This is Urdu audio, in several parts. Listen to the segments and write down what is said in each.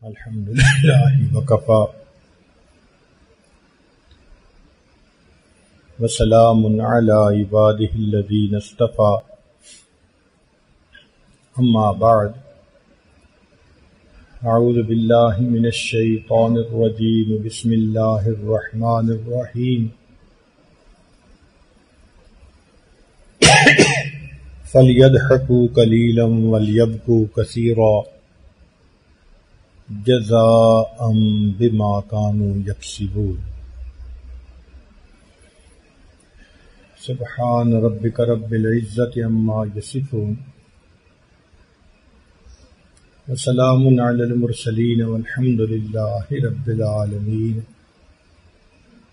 الحمد لله وكفى وسلام على عباده الذين اصطفى أما بعد أعوذ بالله من الشيطان الرجيم بسم الله الرحمن الرحيم فليضحكوا قليلا وليبكوا كثيرا جزاء بما كانوا يكسبون سبحان ربك رب العزة عما يصفون وسلام على المرسلين والحمد لله رب العالمين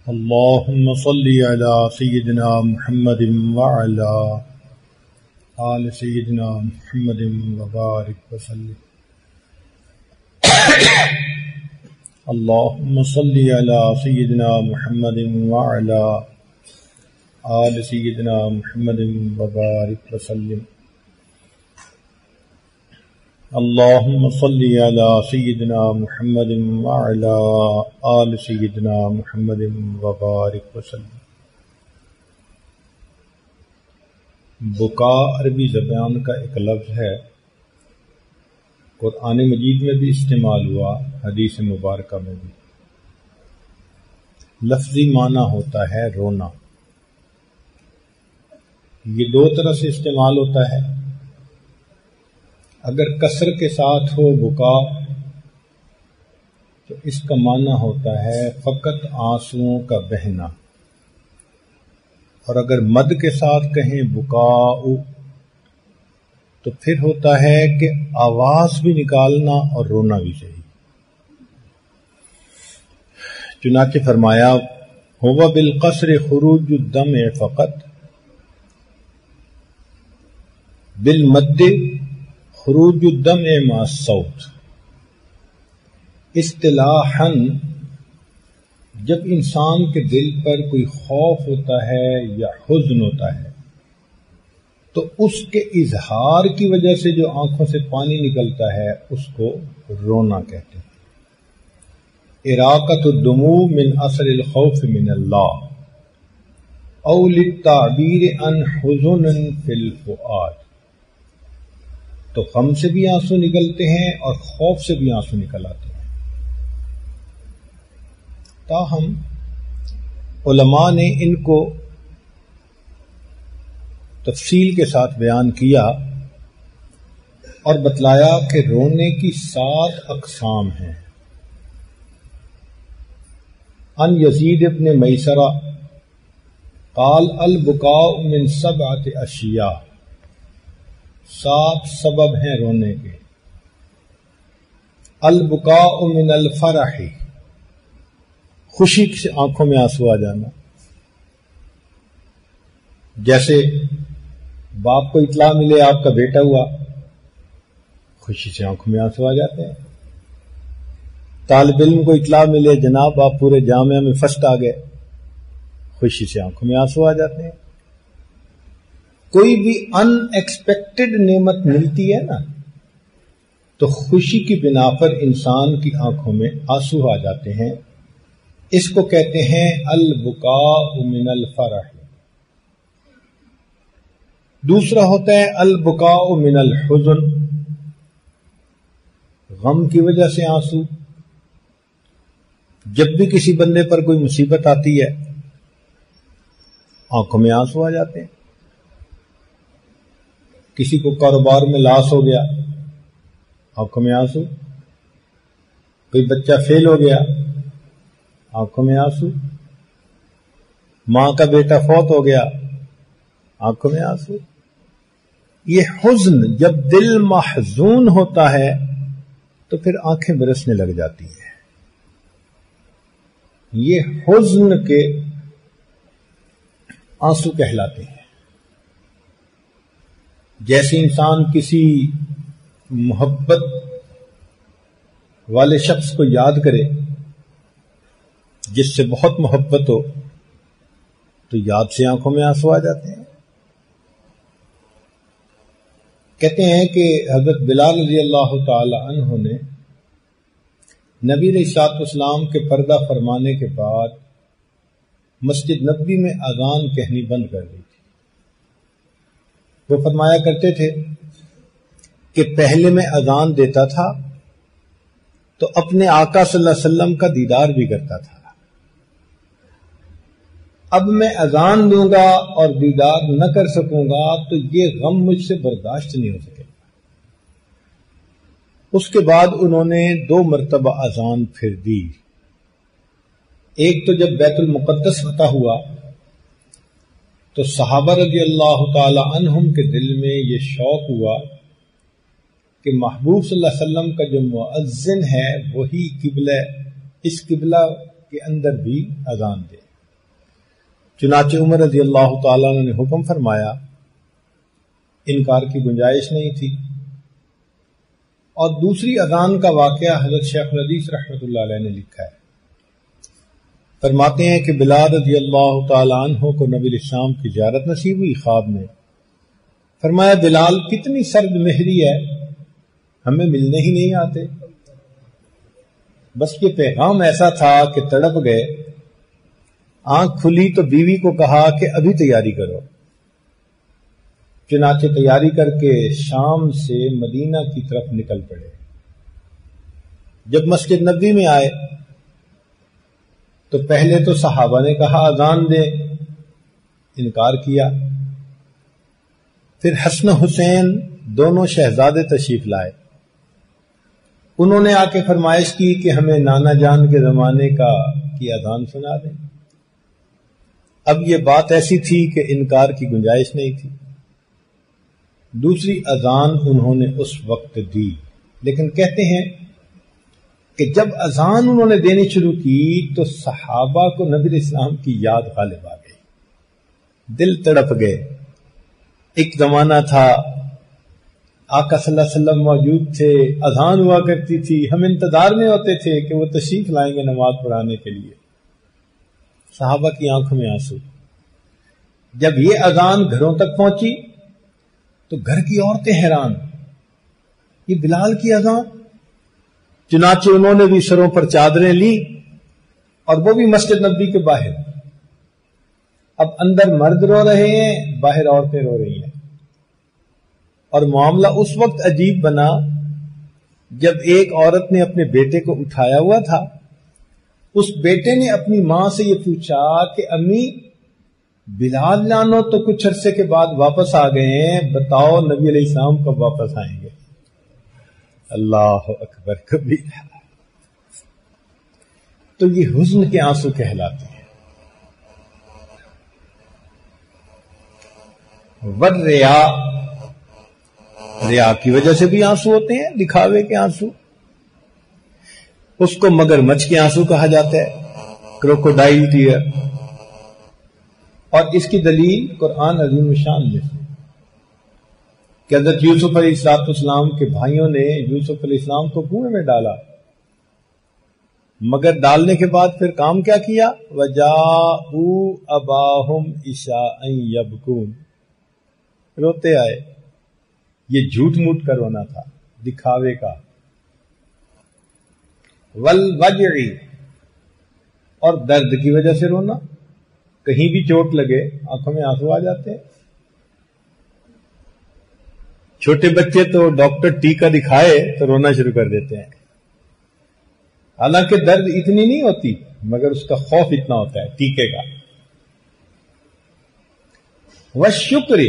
اللهم صل على سيدنا محمد وعلى آل سيدنا محمد وبارك وسلم اللهم صل على سيدنا محمد وعلى آل سيدنا محمد وبارك وسلم اللهم صل على سيدنا محمد وعلى آل سيدنا محمد وبارك وسلم. بکا عربی زبان کا ایک لفظ ہے، قرآن مجید میں بھی استعمال ہوا، حدیث مبارکہ میں بھی. لفظی معنی ہوتا ہے رونا. یہ دو طرح سے استعمال ہوتا ہے. اگر کسر کے ساتھ ہو بکا تو اس کا معنی ہوتا ہے فقط آنسوؤں کا بہنا، اور اگر مد کے ساتھ کہیں بکاؤ تو پھر ہوتا ہے کہ آواز بھی نکالنا اور رونا بھی چاہیے. چنانچہ فرمایا ہوا بالقصر خروج الدم فقط بالمد خروج الدم مع الصوت. اصطلاحاً جب انسان کے دل پر کوئی خوف ہوتا ہے یا حزن ہوتا ہے تو اس کے اظہار کی وجہ سے جو آنکھوں سے پانی نکلتا ہے اس کو رونا کہتے ہیں. اراقۃ الدموع من اثر الخوف من اللہ او للتعبیر عن حزن فی الفؤاد. تو غم سے بھی آنسو نکلتے ہیں اور خوف سے بھی آنسو نکل آتے ہیں. تاہم علماء نے ان کو تفصیل کے ساتھ بیان کیا اور بتلایا کہ رونے کی 7 اقسام ہیں. ان یزید ابن میسرہ قال البکاء من 7 اشیاء. 7 سبب ہیں رونے کے. البکاء من الفرح، خوشی سے آنکھوں میں آنسو آ جانا. جیسے باپ کو اطلاع ملے آپ کا بیٹا ہوا، خوشی سے آنکھوں میں آنسو آ جاتے ہیں. طالب علم کو اطلاع ملے جناب آپ پورے جامعہ میں فرسٹ آ گئے، خوشی سے آنکھوں میں آنسو آ جاتے ہیں. کوئی بھی ان ایکسپیکٹڈ نعمت ملتی ہے نا تو خوشی کی بنا پر انسان کی آنکھوں میں آنسو آ جاتے ہیں. اس کو کہتے ہیں البکاء من الفرح. دوسرا ہوتا ہے البکاء من الحزن، غم کی وجہ سے آنسو. جب بھی کسی بندے پر کوئی مصیبت آتی ہے آنکھوں میں آنسو آ جاتے ہیں. کسی کو کاروبار میں لاس ہو گیا آنکھوں میں آنسو. کوئی بچہ فیل ہو گیا آنکھوں میں آنسو. ماں کا بیٹا فوت ہو گیا آنکھوں میں آنسو. یہ حزن جب دل محزون ہوتا ہے تو پھر آنکھیں برسنے لگ جاتی ہیں. یہ حزن کے آنسو کہلاتے ہیں. جیسے انسان کسی محبت والے شخص کو یاد کرے جس سے بہت محبت ہو تو یاد سے آنکھوں میں آنسو آ جاتے ہیں. کہتے ہیں کہ حضرت بلال رضی اللہ تعالی عنہ نے نبی علیہ الصلوۃ والسلام کے پردہ فرمانے کے بعد مسجد نبوی میں اذان کہنی بند کر دی تھی۔ وہ فرمایا کرتے تھے کہ پہلے میں اذان دیتا تھا تو اپنے آقا صلی اللہ علیہ وسلم کا دیدار بھی کرتا تھا، اب میں اذان دوں گا اور دیدار نہ کر سکوں گا تو یہ غم مجھ سے برداشت نہیں ہو سکے گا۔ اس کے بعد انہوں نے 2 مرتبہ اذان پھر دی۔ ایک تو جب بیت المقدس فتح ہوا تو صحابہ رضی اللہ تعالی عنہم کے دل میں یہ شوق ہوا کہ محبوب صلی اللہ علیہ وسلم کا جو مؤذن ہے وہی قبلہ، اس قبلہ کے اندر بھی اذان دے۔ چنانچہ عمر رضی اللہ تعالیٰ عنہ نے حکم فرمایا، انکار کی گنجائش نہیں تھی۔ اور دوسری اذان کا واقعہ حضرت شیخ الحدیث رحمۃ اللہ علیہ نے لکھا ہے۔ فرماتے ہیں کہ بلال رضی اللہ تعالیٰ عنہ کو نبی الاسلام کی زیارت نصیب ہوئی خواب میں۔ فرمایا بلال کتنی سرد مہری ہے، ہمیں ملنے ہی نہیں آتے۔ بس یہ پیغام ایسا تھا کہ تڑپ گئے۔ آنکھ کھلی تو بیوی کو کہا کہ ابھی تیاری کرو۔ چنانچہ تیاری کر کے شام سے مدینہ کی طرف نکل پڑے۔ جب مسجد نبوی میں آئے تو پہلے تو صحابہ نے کہا اذان دے، انکار کیا۔ پھر حسن حسین دونوں شہزادے تشریف لائے، انہوں نے آ کے فرمائش کی کہ ہمیں نانا جان کے زمانے کی اذان سنا دیں۔ اب یہ بات ایسی تھی کہ انکار کی گنجائش نہیں تھی۔ دوسری اذان انہوں نے اس وقت دی، لیکن کہتے ہیں کہ جب اذان انہوں نے دینی شروع کی تو صحابہ کو نبی علیہ السلام کی یاد غالب آ گئی، دل تڑپ گئے۔ ایک زمانہ تھا آقا صلی اللہ علیہ وسلم موجود تھے، اذان ہوا کرتی تھی، ہم انتظار میں ہوتے تھے کہ وہ تشریف لائیں گے نماز پڑھانے کے لیے۔ صحابہ کی آنکھوں میں آنسو۔ جب یہ اذان گھروں تک پہنچی تو گھر کی عورتیں حیران، یہ بلال کی اذان؟ چنانچہ انہوں نے بھی سروں پر چادریں لی اور وہ بھی مسجد نبوی کے باہر۔ اب اندر مرد رو رہے ہیں، باہر عورتیں رو رہی ہیں، اور معاملہ اس وقت عجیب بنا جب ایک عورت نے اپنے بیٹے کو اٹھایا ہوا تھا۔ اس بیٹے نے اپنی ماں سے یہ پوچھا کہ امی بلال لانو تو کچھ عرصے کے بعد واپس آ گئے ہیں، بتاؤ نبی علیہ السلام کب واپس آئیں گے؟ اللہ اکبر کبیرہ۔ تو یہ حزن کے آنسو کہلاتے ہیں۔ والریا، ریا کی وجہ سے بھی آنسو ہوتے ہیں، دکھاوے کے آنسو۔ اس کو مگر مچھ کے آنسو کہا جاتا ہے، کروکوڈائل ٹیئر۔ اور اس کی دلیل قرآن عظیم الشان میں سے کہ حضرت یوسف علیہ السلام کے بھائیوں نے یوسف علیہ السلام کو کنویں میں ڈالا، مگر ڈالنے کے بعد پھر کام کیا کیا؟ وَجَاءُوا أَبَاهُمْ عِشَاءً يَبْكُونَ، روتے آئے۔ یہ جھوٹ موٹ کا رونا تھا، دکھاوے کا۔ والوجع، اور درد کی وجہ سے رونا، کہیں بھی چوٹ لگے آنکھوں میں آنسو آ جاتے ہیں۔ چھوٹے بچے تو ڈاکٹر ٹیکا دکھائے تو رونا شروع کر دیتے ہیں، حالانکہ درد اتنی نہیں ہوتی مگر اس کا خوف اتنا ہوتا ہے ٹیکے کا۔ والشکر،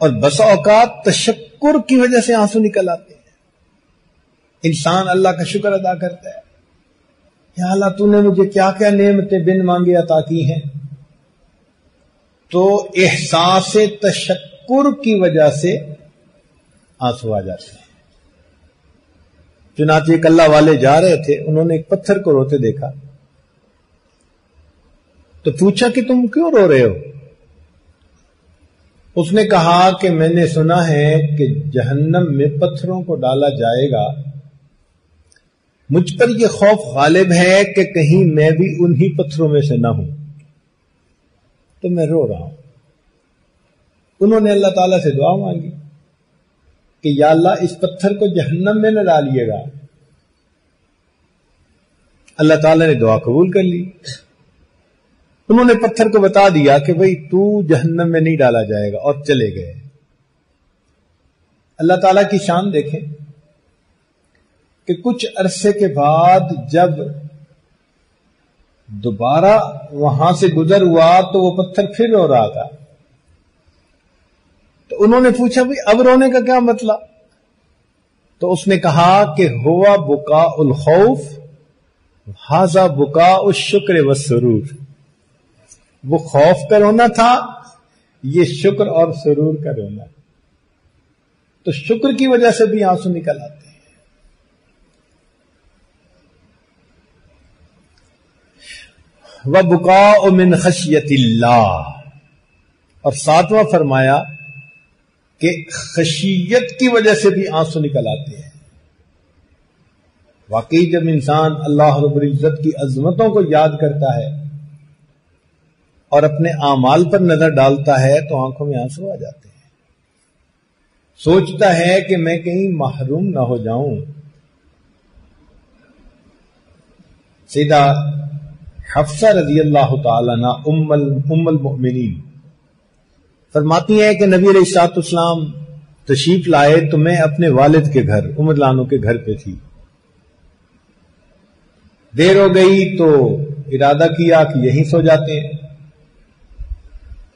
اور بسا اوقات تشکر کی وجہ سے آنسو نکل آتے ہیں۔ انسان اللہ کا شکر ادا کرتا ہے، یا اللہ تو نے مجھے کیا کیا نعمتیں بن مانگے عطا کی ہیں، تو احساس تشکر کی وجہ سے آنسو آ جاتے ہیں۔ چنانچہ ایک اللہ والے جا رہے تھے، انہوں نے ایک پتھر کو روتے دیکھا تو پوچھا کہ تم کیوں رو رہے ہو؟ اس نے کہا کہ میں نے سنا ہے کہ جہنم میں پتھروں کو ڈالا جائے گا، مجھ پر یہ خوف غالب ہے کہ کہیں میں بھی انہی پتھروں میں سے نہ ہوں، تو میں رو رہا ہوں۔ انہوں نے اللہ تعالیٰ سے دعا مانگی کہ یا اللہ اس پتھر کو جہنم میں نہ ڈالیے گا، اللہ تعالیٰ نے دعا قبول کر لی. انہوں نے پتھر کو بتا دیا کہ بھئی تو جہنم میں نہیں ڈالا جائے گا، اور چلے گئے. اللہ تعالیٰ کی شان دیکھیں کہ کچھ عرصے کے بعد جب دوبارہ وہاں سے گزر ہوا تو وہ پتھر پھر رو رہا تھا. تو انہوں نے پوچھا بھئی اب رونے کا کیا مطلب؟ تو اس نے کہا کہ ہوا بکاء الخوف ھذا بکاء الشکر والسرور. وہ خوف کا رونا تھا، یہ شکر اور سرور کا رونا. تو شکر کی وجہ سے بھی آنسو نکل آتے ہیں. وَبُكَاءُ مِنْ خَشْيَةِ اللَّهِ، اور ساتواں فرمایا کہ خشیت کی وجہ سے بھی آنسو نکل آتے ہیں. واقعی جب انسان اللہ رب العزت کی عظمتوں کو یاد کرتا ہے اور اپنے اعمال پر نظر ڈالتا ہے تو آنکھوں میں آنسو آ جاتے ہیں. سوچتا ہے کہ میں کہیں محروم نہ ہو جاؤں. سیدہ حفصہ رضی اللہ تعالی عنہ ام المؤمنین فرماتی ہیں کہ نبی علیہ الصلوۃ والسلام تشریف لائے تو میں اپنے والد کے گھر ام لانو کے گھر پہ تھی. دیر ہو گئی تو ارادہ کیا کہ یہیں سو جاتے ہیں.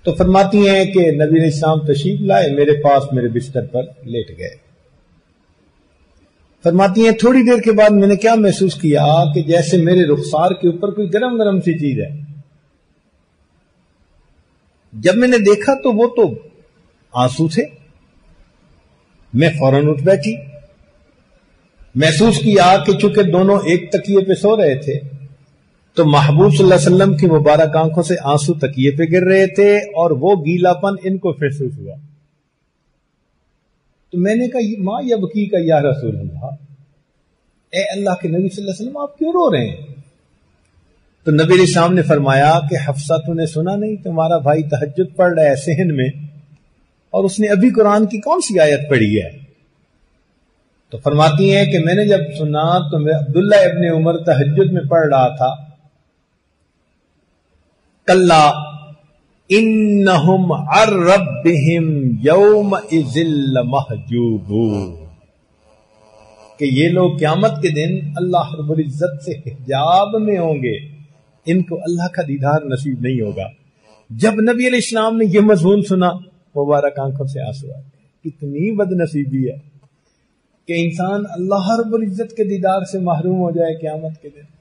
تو فرماتی ہیں کہ نبی علیہ السلام تشریف لائے، میرے پاس میرے بستر پر لیٹ گئے. فرماتی ہیں تھوڑی دیر کے بعد میں نے کیا محسوس کیا کہ جیسے میرے رخسار کے اوپر کوئی گرم گرم سی چیز ہے. جب میں نے دیکھا تو وہ تو آنسو تھے. میں فوراً اٹھ بیٹھی. محسوس کیا کہ چونکہ دونوں ایک تکیے پہ سو رہے تھے تو محبوب صلی اللہ علیہ وسلم کی مبارک آنکھوں سے آنسو تکیے پہ گر رہے تھے اور وہ گیلا پن ان کو محسوس ہوا. تو میں نے کہا ماں یبکی کا یا رسول اللہ، اے اللہ کے نبی صلی اللہ علیہ وسلم آپ کیوں رو رہے ہیں؟ تو نبی علیہ السلام نے فرمایا کہ حفصہ تو نے سنا نہیں تمہارا بھائی تہجد پڑھ رہا ہے صحن میں اور اس نے ابھی قرآن کی کون سی آیت پڑھی ہے؟ تو فرماتی ہیں کہ میں نے جب سنا تو عبداللہ ابن عمر تہجد میں پڑھ رہا تھا کلا انہم عن ربہم یومئذ لمحجوبون، کہ یہ لوگ قیامت کے دن اللہ رب العزت سے حجاب میں ہوں گے، ان کو اللہ کا دیدار نصیب نہیں ہوگا. جب نبی علیہ السلام نے یہ مضمون سنا مبارک آنکھوں سے آنسو آ گئے. کتنی بد نصیبی ہے کہ انسان اللہ رب العزت کے دیدار سے محروم ہو جائے قیامت کے دن.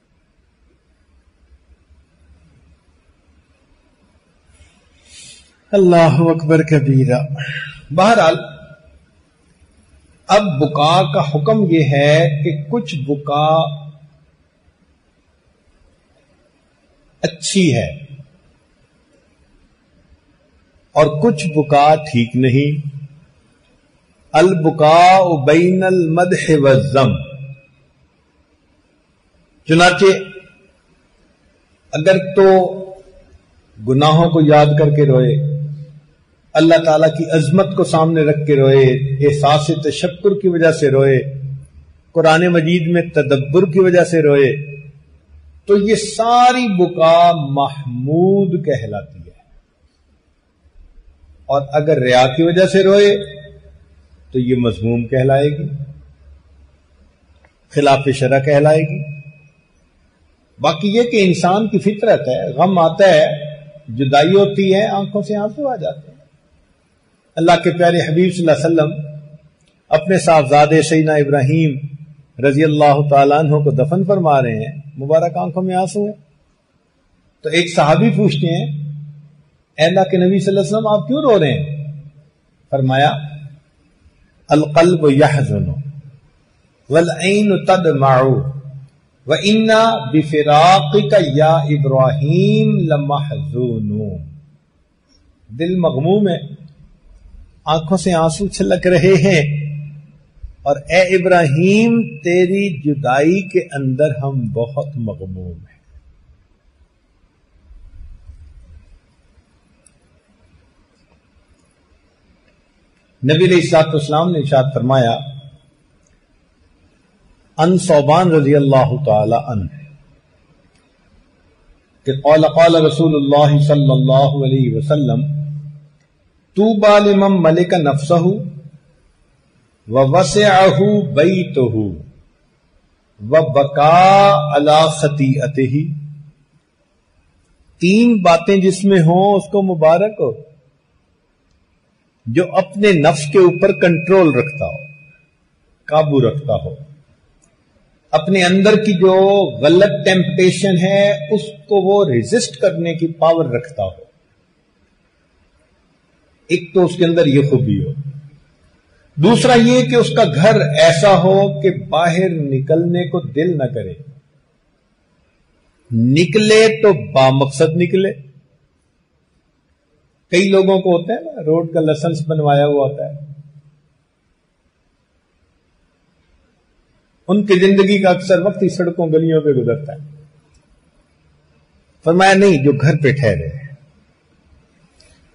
اللہ اکبر کبیرہ. بہرحال اب بکا کا حکم یہ ہے کہ کچھ بکا اچھی ہے اور کچھ بکا ٹھیک نہیں. البکاء بین المدح والذم، چنانچہ اگر تو گناہوں کو یاد کر کے روئے، اللہ تعالیٰ کی عظمت کو سامنے رکھ کے روئے، احساس تشکر کی وجہ سے روئے، قرآن مجید میں تدبر کی وجہ سے روئے، تو یہ ساری بکا محمود کہلاتی ہے. اور اگر ریا کی وجہ سے روئے تو یہ مذموم کہلائے گی، خلاف شرع کہلائے گی. باقی یہ کہ انسان کی فطرت ہے، غم آتا ہے، جدائی ہوتی ہے، آنکھوں سے آنسو آ جاتے ہیں. اللہ کے پیارے حبیب صلی اللہ علیہ وسلم اپنے صاحبزادے سیدنا ابراہیم رضی اللہ تعالیٰ عنہ کو دفن فرما رہے ہیں، مبارک آنکھوں میں آنسو ہیں. تو ایک صحابی پوچھتے ہیں اے اللہ کے نبی صلی اللہ علیہ وسلم آپ کیوں رو رہے ہیں؟ فرمایا القلب یحزن والعین تدمع وَإِنَّا بِفِرَاقِكَ یا ابراہیم لَمَحْزُونُونَ. دل مغموم ہے، آنکھوں سے آنسو چھلک رہے ہیں، اور اے ابراہیم تیری جدائی کے اندر ہم بہت مغموم ہیں. نبی علیہ الصلوۃ والسلام نے ارشاد فرمایا ان ثوبان رضی اللہ تعالی عنہ کہ قال رسول اللہ صلی اللہ علیہ وسلم طوبى لمن ملک نفسہ ووسعہ بیتہ وبکا علی خطیئتہ. 3 باتیں جس میں ہوں اس کو مبارک ہو. جو اپنے نفس کے اوپر کنٹرول رکھتا ہو، قابو رکھتا ہو، اپنے اندر کی جو غلط ٹیمپٹیشن ہے اس کو وہ ریزسٹ کرنے کی پاور رکھتا ہو. ایک تو اس کے اندر یہ خوبی ہو. دوسرا یہ کہ اس کا گھر ایسا ہو کہ باہر نکلنے کو دل نہ کرے، نکلے تو بامقصد نکلے. کئی لوگوں کو ہوتا ہے نا، روڈ کا لائسنس بنوایا ہوا ہوتا ہے، ان کی زندگی کا اکثر وقت ہی سڑکوں گلیوں پہ گزرتا ہے. فرمایا نہیں، جو گھر پہ ٹھہرے.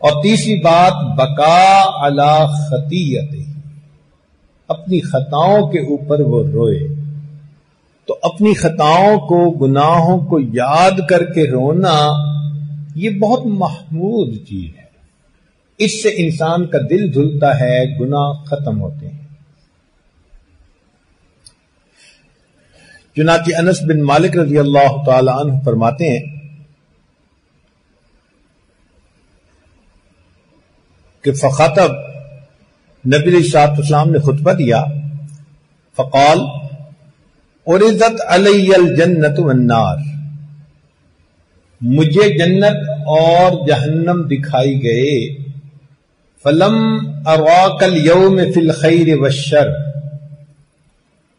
اور تیسری بات بقا علی خطیئتہ، اپنی خطاؤں کے اوپر وہ روئے. تو اپنی خطاؤں کو، گناہوں کو یاد کر کے رونا یہ بہت محمود چیز ہے. اس سے انسان کا دل دھلتا ہے، گناہ ختم ہوتے ہیں. چنانچہ انس بن مالک رضی اللہ تعالی عنہ فرماتے ہیں کہ فخطب، نبی علیہ الصلوۃ والسلام نے خطبہ دیا. فقال عرضت علی الجنت والنار، مجھے جنت اور جہنم دکھائی گئے. فلم اراک اليوم فی الخیر والشر،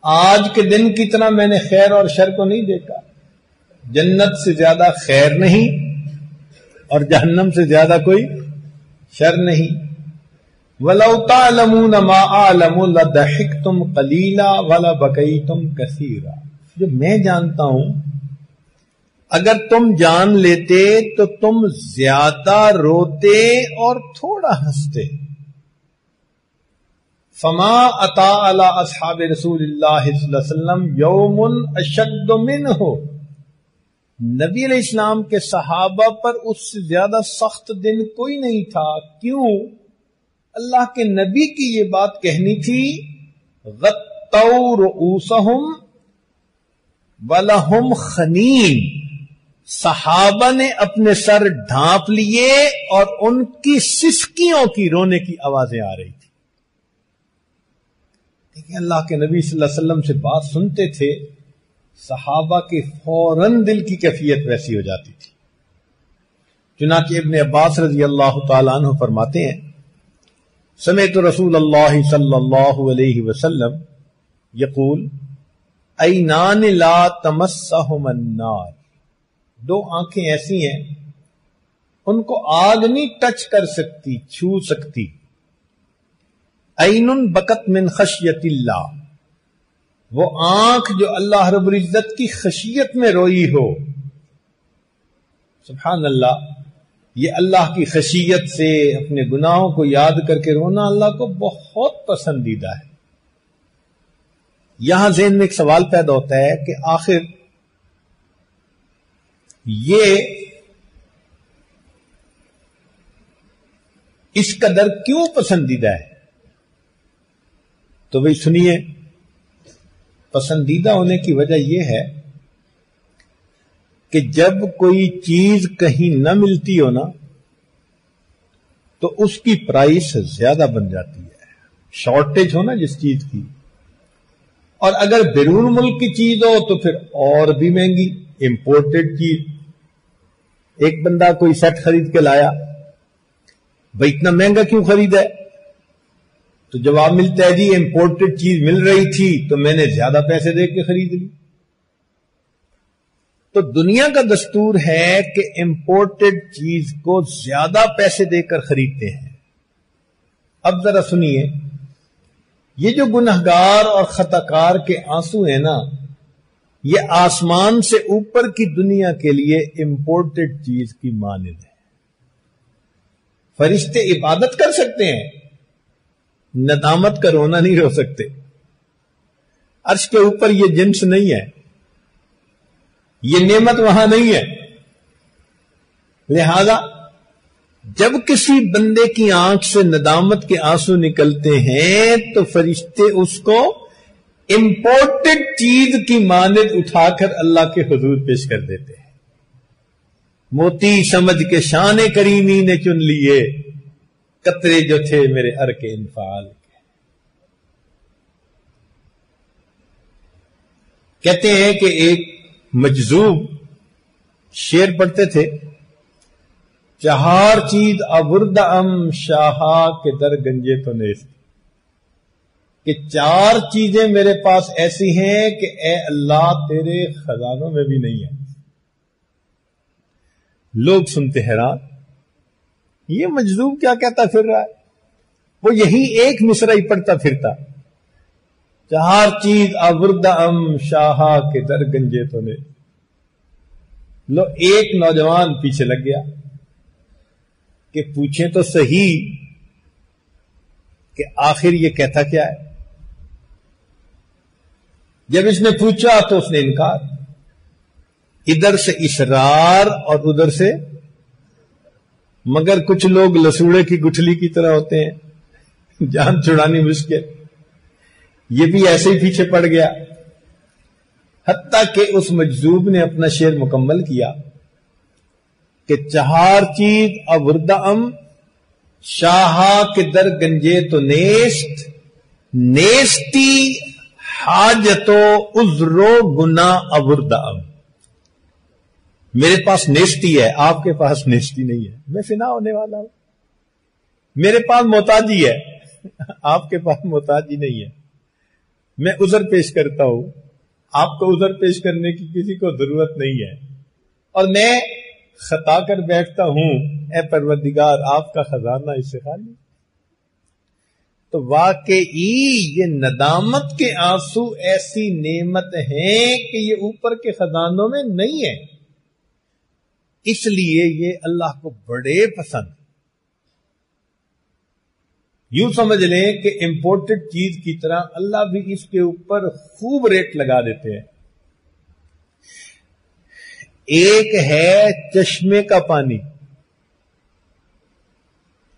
آج کے دن کی طرح میں نے خیر اور شر کو نہیں دیکھا. جنت سے زیادہ خیر نہیں اور جہنم سے زیادہ کوئی شر نہیں. وَلَوْ تَعْلَمُونَ مَا أَعْلَمُ لَضَحِكْتُمْ قَلِيلًا وَلَبَكَيْتُمْ كَثِيرًا. جو میں جانتا ہوں اگر تم جان لیتے تو تم زیادہ روتے اور تھوڑا ہنستے. فما اتا علی اصحاب رسول اللہ صلی اللہ علیہ وسلم یوم اشد منہ، نبی علیہ السلام کے صحابہ پر اس سے زیادہ سخت دن کوئی نہیں تھا. کیوں؟ اللہ کے نبی کی یہ بات کہنی تھی، غطوا رؤوسہم ولہم خنین، صحابہ نے اپنے سر ڈھانپ لیے اور ان کی سسکیوں کی رونے کی آوازیں آ رہی تھی. اللہ کے نبی صلی اللہ علیہ وسلم سے بات سنتے تھے، صحابہ کے فوراً دل کی کیفیت ویسی ہو جاتی تھی. چنانچہ ابن عباس رضی اللہ تعالیٰ عنہ فرماتے ہیں سمعت رسول اللہ صلی اللہ علیہ وسلم یقول عینان لا تمسہم النار، 2 آنکھیں ایسی ہیں ان کو آگ نہیں ٹچ کر سکتی، چھو سکتی. عین بکت من خشیت اللہ، وہ آنکھ جو اللہ رب العزت کی خشیت میں روئی ہو. سبحان اللہ، یہ اللہ کی خشیت سے اپنے گناہوں کو یاد کر کے رونا اللہ کو بہت پسندیدہ ہے. یہاں ذہن میں ایک سوال پیدا ہوتا ہے کہ آخر یہ اس قدر کیوں پسندیدہ ہے؟ تو بھئی سنیے، پسندیدہ ہونے کی وجہ یہ ہے کہ جب کوئی چیز کہیں نہ ملتی ہو نا تو اس کی پرائس زیادہ بن جاتی ہے. شارٹیج ہو نا جس چیز کی، اور اگر بیرون ملک کی چیز ہو تو پھر اور بھی مہنگی، امپورٹڈ چیز. ایک بندہ کوئی سیٹ خرید کے لایا، بھئی اتنا مہنگا کیوں خریدا ہے؟ تو جواب ملتا ہے جی امپورٹڈ چیز مل رہی تھی تو میں نے زیادہ پیسے دے کے خرید لی. تو دنیا کا دستور ہے کہ امپورٹڈ چیز کو زیادہ پیسے دے کر خریدتے ہیں. اب ذرا سنیے، یہ جو گنہگار اور خطاکار کے آنسو ہیں نا، یہ آسمان سے اوپر کی دنیا کے لیے امپورٹڈ چیز کی مانند ہے. فرشتے عبادت کر سکتے ہیں، ندامت کا رونا نہیں رو سکتے. عرش کے اوپر یہ جنس نہیں ہے، یہ نعمت وہاں نہیں ہے. لہذا جب کسی بندے کی آنکھ سے ندامت کے آنسو نکلتے ہیں تو فرشتے اس کو امپورٹڈ چیز کی مانند اٹھا کر اللہ کے حضور پیش کر دیتے ہیں. موتی سمجھ کے شان کریمی نے چن لیے قطرے جو تھے میرے ارک انفعال کے. کہتے ہیں کہ ایک مجذوب شعر پڑھتے تھے، چہار چیز ابرد ام شاہا کے در گنجے تو نیست، کہ چار چیزیں میرے پاس ایسی ہیں کہ اے اللہ تیرے خزانوں میں بھی نہیں ہیں. لوگ سنتے حیران، یہ مجذوب کیا کہتا پھر رہا ہے؟ وہ یہی ایک مصرع ہی پڑھتا پھرتا، چہار چیز ابرد ام شاہا کے در گنجے تو نیست. لو ایک نوجوان پیچھے لگ گیا کہ پوچھیں تو صحیح کہ آخر یہ کہتا کیا ہے. جب اس نے پوچھا تو اس نے انکار، ادھر سے اصرار اور ادھر سے، مگر کچھ لوگ لسوڑے کی گٹھلی کی طرح ہوتے ہیں، جان چھڑانی مشکل. یہ بھی ایسے ہی پیچھے پڑ گیا، حتیٰ کہ اس مجذوب نے اپنا شعر مکمل کیا کہ چہار چیز ابرد ام شاہا کے در گنجے تو نیست، نیستی حاجتو عذرو گنا ابرد ام. میرے پاس نیستی ہے، آپ کے پاس نیستی نہیں ہے. میں فنا ہونے والا ہوں. میرے پاس محتاجی ہے، آپ کے پاس محتاجی نہیں ہے. میں عذر پیش کرتا ہوں، آپ کو عذر پیش کرنے کی کسی کو ضرورت نہیں ہے. اور میں خطا کر بیٹھتا ہوں، اے پروردگار آپ کا خزانہ اس سے خالی. تو واقعی یہ ندامت کے آنسو ایسی نعمت ہیں کہ یہ اوپر کے خزانوں میں نہیں ہے، اس لیے یہ اللہ کو بڑے پسند. یوں سمجھ لیں کہ امپورٹڈ چیز کی طرح اللہ بھی اس کے اوپر خوب ریٹ لگا دیتے ہیں. ایک ہے چشمے کا پانی،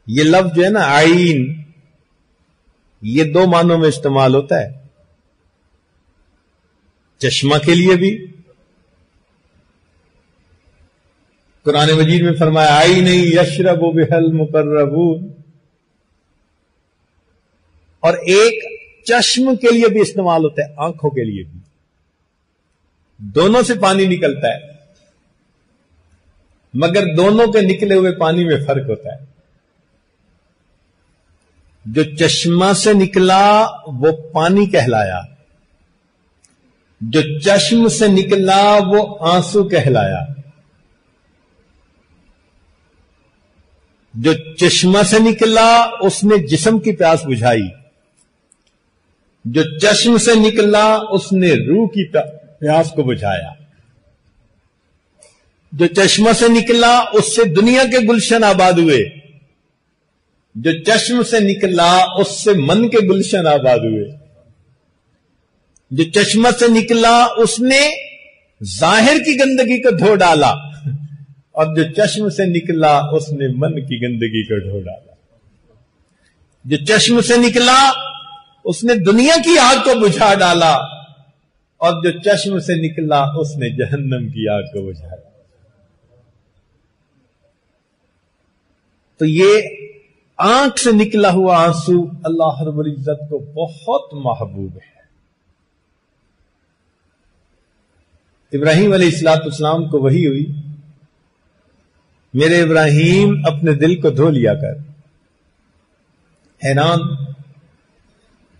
یہ لفظ جو ہے نا آئین، یہ دو معنوں میں استعمال ہوتا ہے. چشمہ کے لیے بھی قرآن مجید میں فرمایا آئی نہیں یشرب بہل مقربون، اور ایک چشم کے لیے بھی استعمال ہوتا ہے، آنکھوں کے لیے بھی. دونوں سے پانی نکلتا ہے، مگر دونوں کے نکلے ہوئے پانی میں فرق ہوتا ہے. جو چشمہ سے نکلا وہ پانی کہلایا، جو چشم سے نکلا وہ آنسو کہلایا. جو چشمہ سے نکلا اس نے جسم کی پیاس بجھائی، جو چشم سے نکلا اس نے روح کی پیاس کو بجھایا. جو چشمہ سے نکلا اس سے دنیا کے گلشن آباد ہوئے، جو چشم سے نکلا اس سے من کے گلشن آباد ہوئے. جو چشمہ سے نکلا اس نے ظاہر کی گندگی کو دھو ڈالا، اور جو چشم سے نکلا اس نے من کی گندگی کو دھو ڈالا. جو چشم سے نکلا اس نے دنیا کی آگ کو بجھا ڈالا، اور جو چشم سے نکلا اس نے جہنم کی آگ کو بجھا ڈالا. تو یہ آنکھ سے نکلا ہوا آنسو اللہ رب العزت کو بہت محبوب ہے. ابراہیم علیہ السلام کو وحی ہوئی، میرے ابراہیم اپنے دل کو دھو لیا کر. حیران،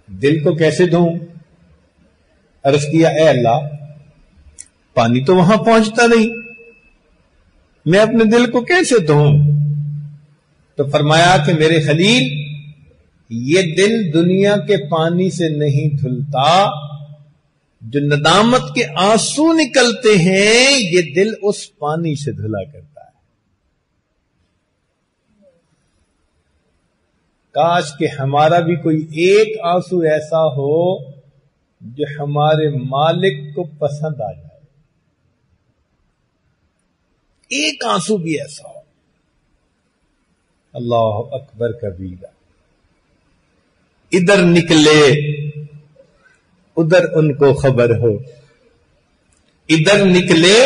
دل کو کیسے دھوؤں؟ عرض کیا اے اللہ پانی تو وہاں پہنچتا نہیں، میں اپنے دل کو کیسے دھوؤں؟ تو فرمایا کہ میرے خلیل یہ دل دنیا کے پانی سے نہیں دھلتا، جو ندامت کے آنسو نکلتے ہیں یہ دل اس پانی سے دھلا کرتا ہے. کاش کہ ہمارا بھی کوئی ایک آنسو ایسا ہو جو ہمارے مالک کو پسند آ جائے. ایک آنسو بھی ایسا ہو. اللہ اکبر کبیرہ. ادھر نکلے ادھر ان کو خبر ہو، ادھر نکلے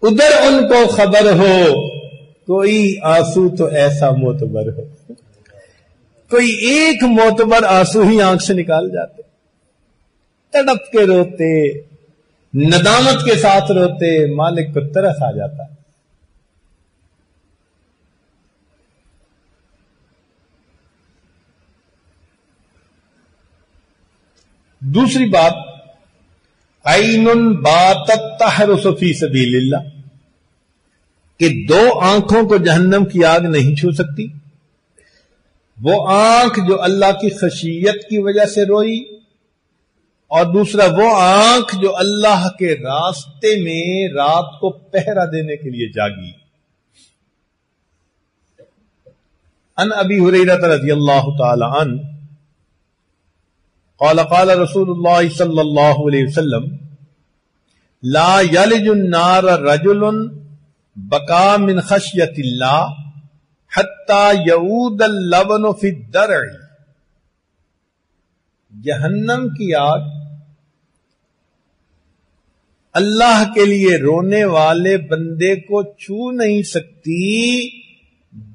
ادھر ان کو خبر ہو، کوئی آنسو تو ایسا معتبر ہو. کوئی ایک معتبر آنسو ہی آنکھ سے نکال جاتے، تڑپ کے روتے، ندامت کے ساتھ روتے، مالک کو ترس آ جاتا. دوسری بات، عین باتت تحرس فی سبیل اللہ، کہ دو آنکھوں کو جہنم کی آگ نہیں چھو سکتی. وہ آنکھ جو اللہ کی خشیت کی وجہ سے روئی، اور دوسرا وہ آنکھ جو اللہ کے راستے میں رات کو پہرا دینے کے لیے جاگی. ان ابی ہریرہ رضی اللہ تعالی عنہ قال قال رسول اللہ صلی اللہ علیہ وسلم لا یلج النار رجل بکا من خشیت اللہ حتی یعود اللبن فی الدرع. جہنم کی آگ اللہ کے لیے رونے والے بندے کو چھو نہیں سکتی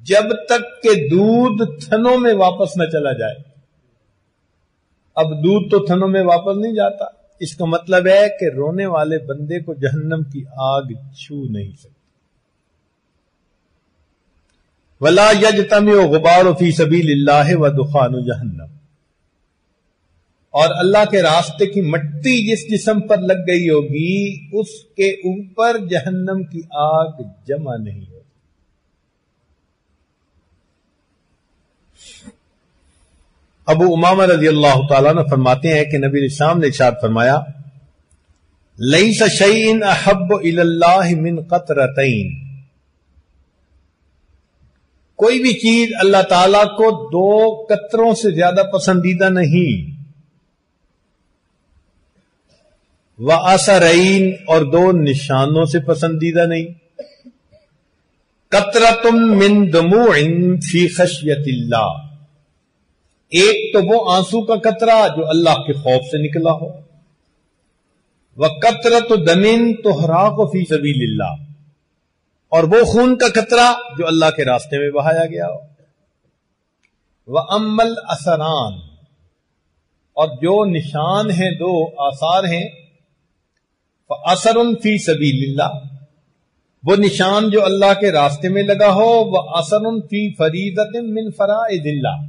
جب تک کہ دودھ تھنوں میں واپس نہ چلا جائے. اب دودھ تو تھنوں میں واپس نہیں جاتا، اس کا مطلب ہے کہ رونے والے بندے کو جہنم کی آگ چھو نہیں سکتی. ولا یجتمع غبار فی سبیل اللہ ودخان جہنم، اور اللہ کے راستے کی مٹی جس جسم پر لگ گئی ہوگی اس کے اوپر جہنم کی آگ جمع نہیں ہوگی. ابو امامہ رضی اللہ تعالیٰ نے فرماتے ہیں کہ نبی اسلام نے ارشاد فرمایا لیس شیء احب الی اللہ من قطرتین، کوئی بھی چیز اللہ تعالیٰ کو دو قطروں سے زیادہ پسندیدہ نہیں. وَأَثَرَيْن، اور دو نشانوں سے پسندیدہ نہیں. قطرۃ من دموع فی خشیت اللہ، ایک تو وہ آنسو کا قطرہ جو اللہ کے خوف سے نکلا ہو. وَقَطْرَةُ دَمٍ تُحْرَاقُ فِي سَبِيلِ اللَّهِ، اور وہ خون کا قطرہ جو اللہ کے راستے میں بہایا گیا ہو. وَأَمَّا الْأَثَرَانِ، اور جو نشان ہیں، دو آثار ہیں، فَأَثَرٌ فِي سَبِيلِ اللَّهِ، وہ نشان جو اللہ کے راستے میں لگا ہو. وَأَثَرٌ فِي فَرِيضَةٍ مِّن فَرَائِضِ اللَّهِ،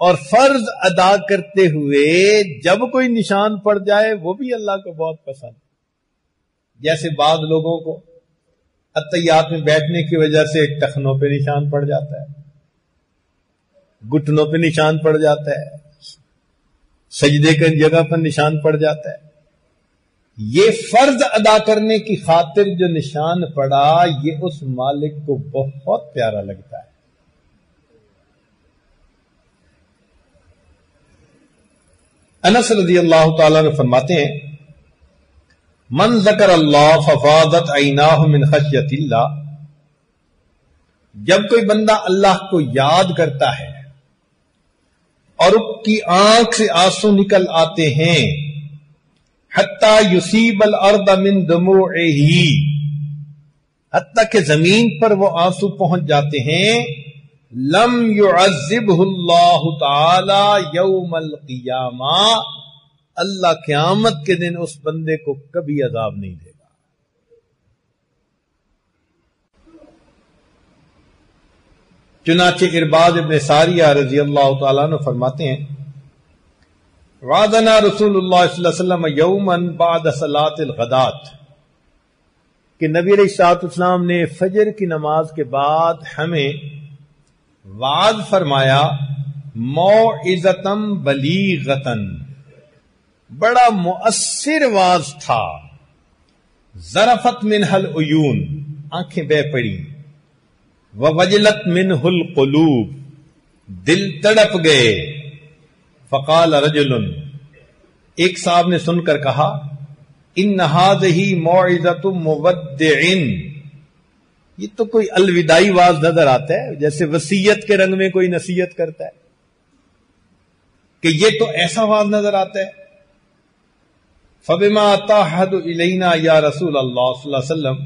اور فرض ادا کرتے ہوئے جب کوئی نشان پڑ جائے وہ بھی اللہ کو بہت پسند. جیسے بعض لوگوں کو اتحیات میں بیٹھنے کی وجہ سے ٹخنوں پہ نشان پڑ جاتا ہے، گھٹنوں پہ نشان پڑ جاتا ہے، سجدے کی جگہ پر نشان پڑ جاتا ہے. یہ فرض ادا کرنے کی خاطر جو نشان پڑا، یہ اس مالک کو بہت پیارا لگتا ہے. انس رضی اللہ تعالیٰ نے فرماتے ہیں من ذکر اللہ ففاضت عیناہ من خشیت اللہ، جب کوئی بندہ اللہ کو یاد کرتا ہے اور اس کی آنکھ سے آنسو نکل آتے ہیں، حتی یصیب الارض من دموعہ، حتی کہ زمین پر وہ آنسو پہنچ جاتے ہیں. لم يعذبہ اللہ تعالی یوم القیامہ، اللہ قیامت کے دن اس بندے کو کبھی عذاب نہیں دے گا. چنانچہ ارباز ابن ساریہ رضی اللہ تعالیٰ عنہ فرماتے ہیں وعدنا رسول اللہ صلی اللہ علیہ وسلم یوما بعد صلاۃ الغداۃ، کہ نبی علیہ الصلوۃ والسلام نے فجر کی نماز کے بعد ہمیں وعظ فرمایا، موعظۃ بلیغۃ، بڑا مؤثر وعظ تھا. ذرفت منہ العیون، آنکھیں بہ پڑی. ووجلت منہ القلوب، دل تڑپ گئے. فقال رجل، ایک صاحب نے سن کر کہا ان ھذہ موعظۃ مودع، یہ تو کوئی الوداعی واز نظر آتا ہے، جیسے وصیت کے رنگ میں کوئی نصیحت کرتا ہے، کہ یہ تو ایسا واز نظر آتا ہے۔ فبما تعہد الینا یا رسول اللہ صلی اللہ علیہ وسلم،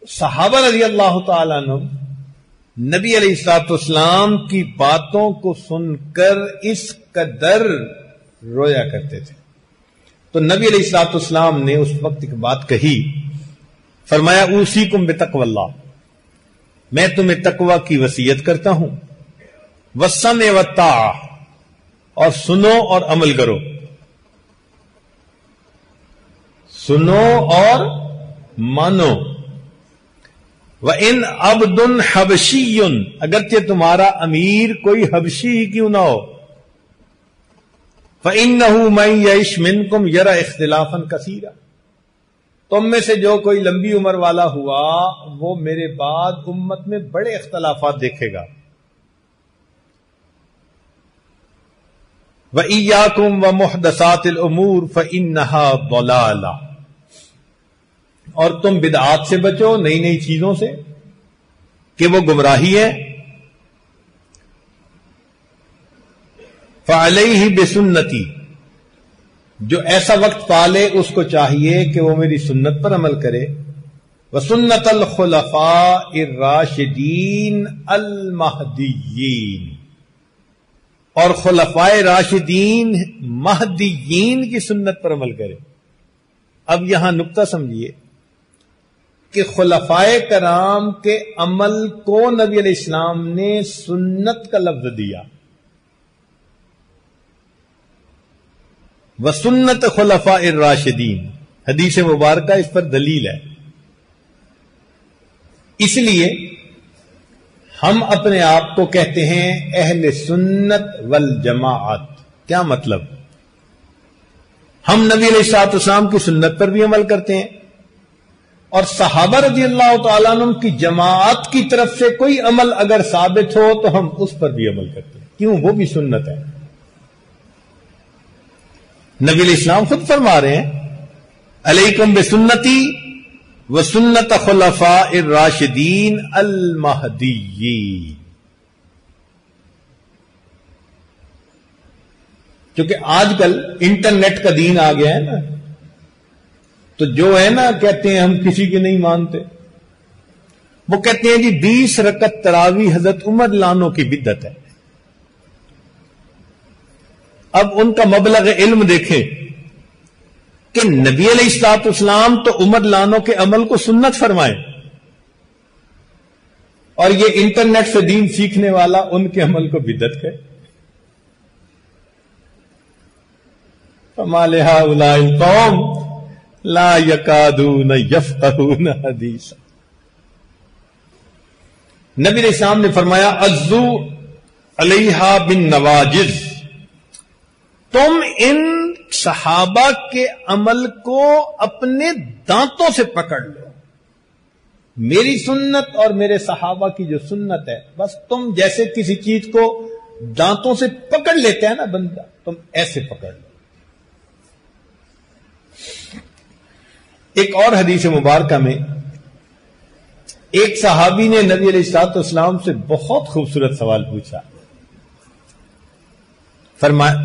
صحابہ رضی اللہ تعالیٰ عنہ نبی علیہ الصلوۃ والسلام کی باتوں کو سن کر اس قدر رویا کرتے تھے۔ تو نبی علیہ الصلوۃ والسلام نے اس وقت ایک بات کہی، فرمایا اوصیکم بتقوی اللہ، میں تمہیں تقوی کی وصیت کرتا ہوں، والسمع والطاعہ، اور سنو اور عمل کرو، سنو اور مانو۔ وَإِنْ عَبْدٌ حَبَشِيٌّ، اگرچہ تمہارا امیر کوئی حبشی ہی کیوں نہ ہو، فَإِنَّهُ مَن يَعِشْ مِنْكُمْ يَرَى اخْتِلَافًا كَثِيرًا، تم میں سے جو کوئی لمبی عمر والا ہوا وہ میرے بعد امت میں بڑے اختلافات دیکھے گا۔ وَإِيَّاكُمْ وَمُحْدَثَاتِ الْأُمُورِ فَإِنَّهَا ضَلَالَةٌ، اور تم بدعات سے بچو، نئی نئی چیزوں سے، کہ وہ گمراہی ہے۔ فعلیہ بسنتی، جو ایسا وقت پالے اس کو چاہیے کہ وہ میری سنت پر عمل کرے، وسنت الخلفاء الراشدین المہدیین، اور خلفاء راشدین مہدیین کی سنت پر عمل کرے۔ اب یہاں نقطہ سمجھیے کہ خلفائے کرام کے عمل کو نبی علیہ السلام نے سنت کا لفظ دیا، وسنت خلفاء الراشدین، حدیث مبارکہ اس پر دلیل ہے۔ اس لیے ہم اپنے آپ کو کہتے ہیں اہل سنت والجماعت۔ کیا مطلب؟ ہم نبی علیہ الصلوۃ والسلام کی سنت پر بھی عمل کرتے ہیں، اور صحابہ رضی اللہ تعالیٰ عنہ کی جماعت کی طرف سے کوئی عمل اگر ثابت ہو تو ہم اس پر بھی عمل کرتے ہیں، کیوں؟ وہ بھی سنت ہے۔ نبی علیہ السلام خود فرما رہے ہیں علیکم بسنتی وسنت خلفاء الراشدین المہدیین، کیونکہ آج کل انٹرنیٹ کا دین آ گیا ہے نا، تو جو ہے نا کہتے ہیں ہم کسی کی نہیں مانتے، وہ کہتے ہیں جی 20 رکعت تراویح حضرت عمر لانو کی بدعت ہے۔ اب ان کا مبلغ علم دیکھیں کہ نبی علیہ الصلوۃ والسلام تو عمر لانو کے عمل کو سنت فرمائے، اور یہ انٹرنیٹ سے دین سیکھنے والا ان کے عمل کو بدعت ہے۔ فما لہؤلاء القوم لا یکادون یفقہون حدیثا، نبی علیہ السلام نے فرمایا عضو علیہا بالنواجذ، تم ان صحابہ کے عمل کو اپنے دانتوں سے پکڑ لو، میری سنت اور میرے صحابہ کی جو سنت ہے، بس تم جیسے کسی چیز کو دانتوں سے پکڑ لیتے ہیں نا بندہ، تم ایسے پکڑ لو۔ ایک اور حدیث مبارکہ میں ایک صحابی نے نبی علیہ الصلوۃ والسلام سے بہت خوبصورت سوال پوچھا،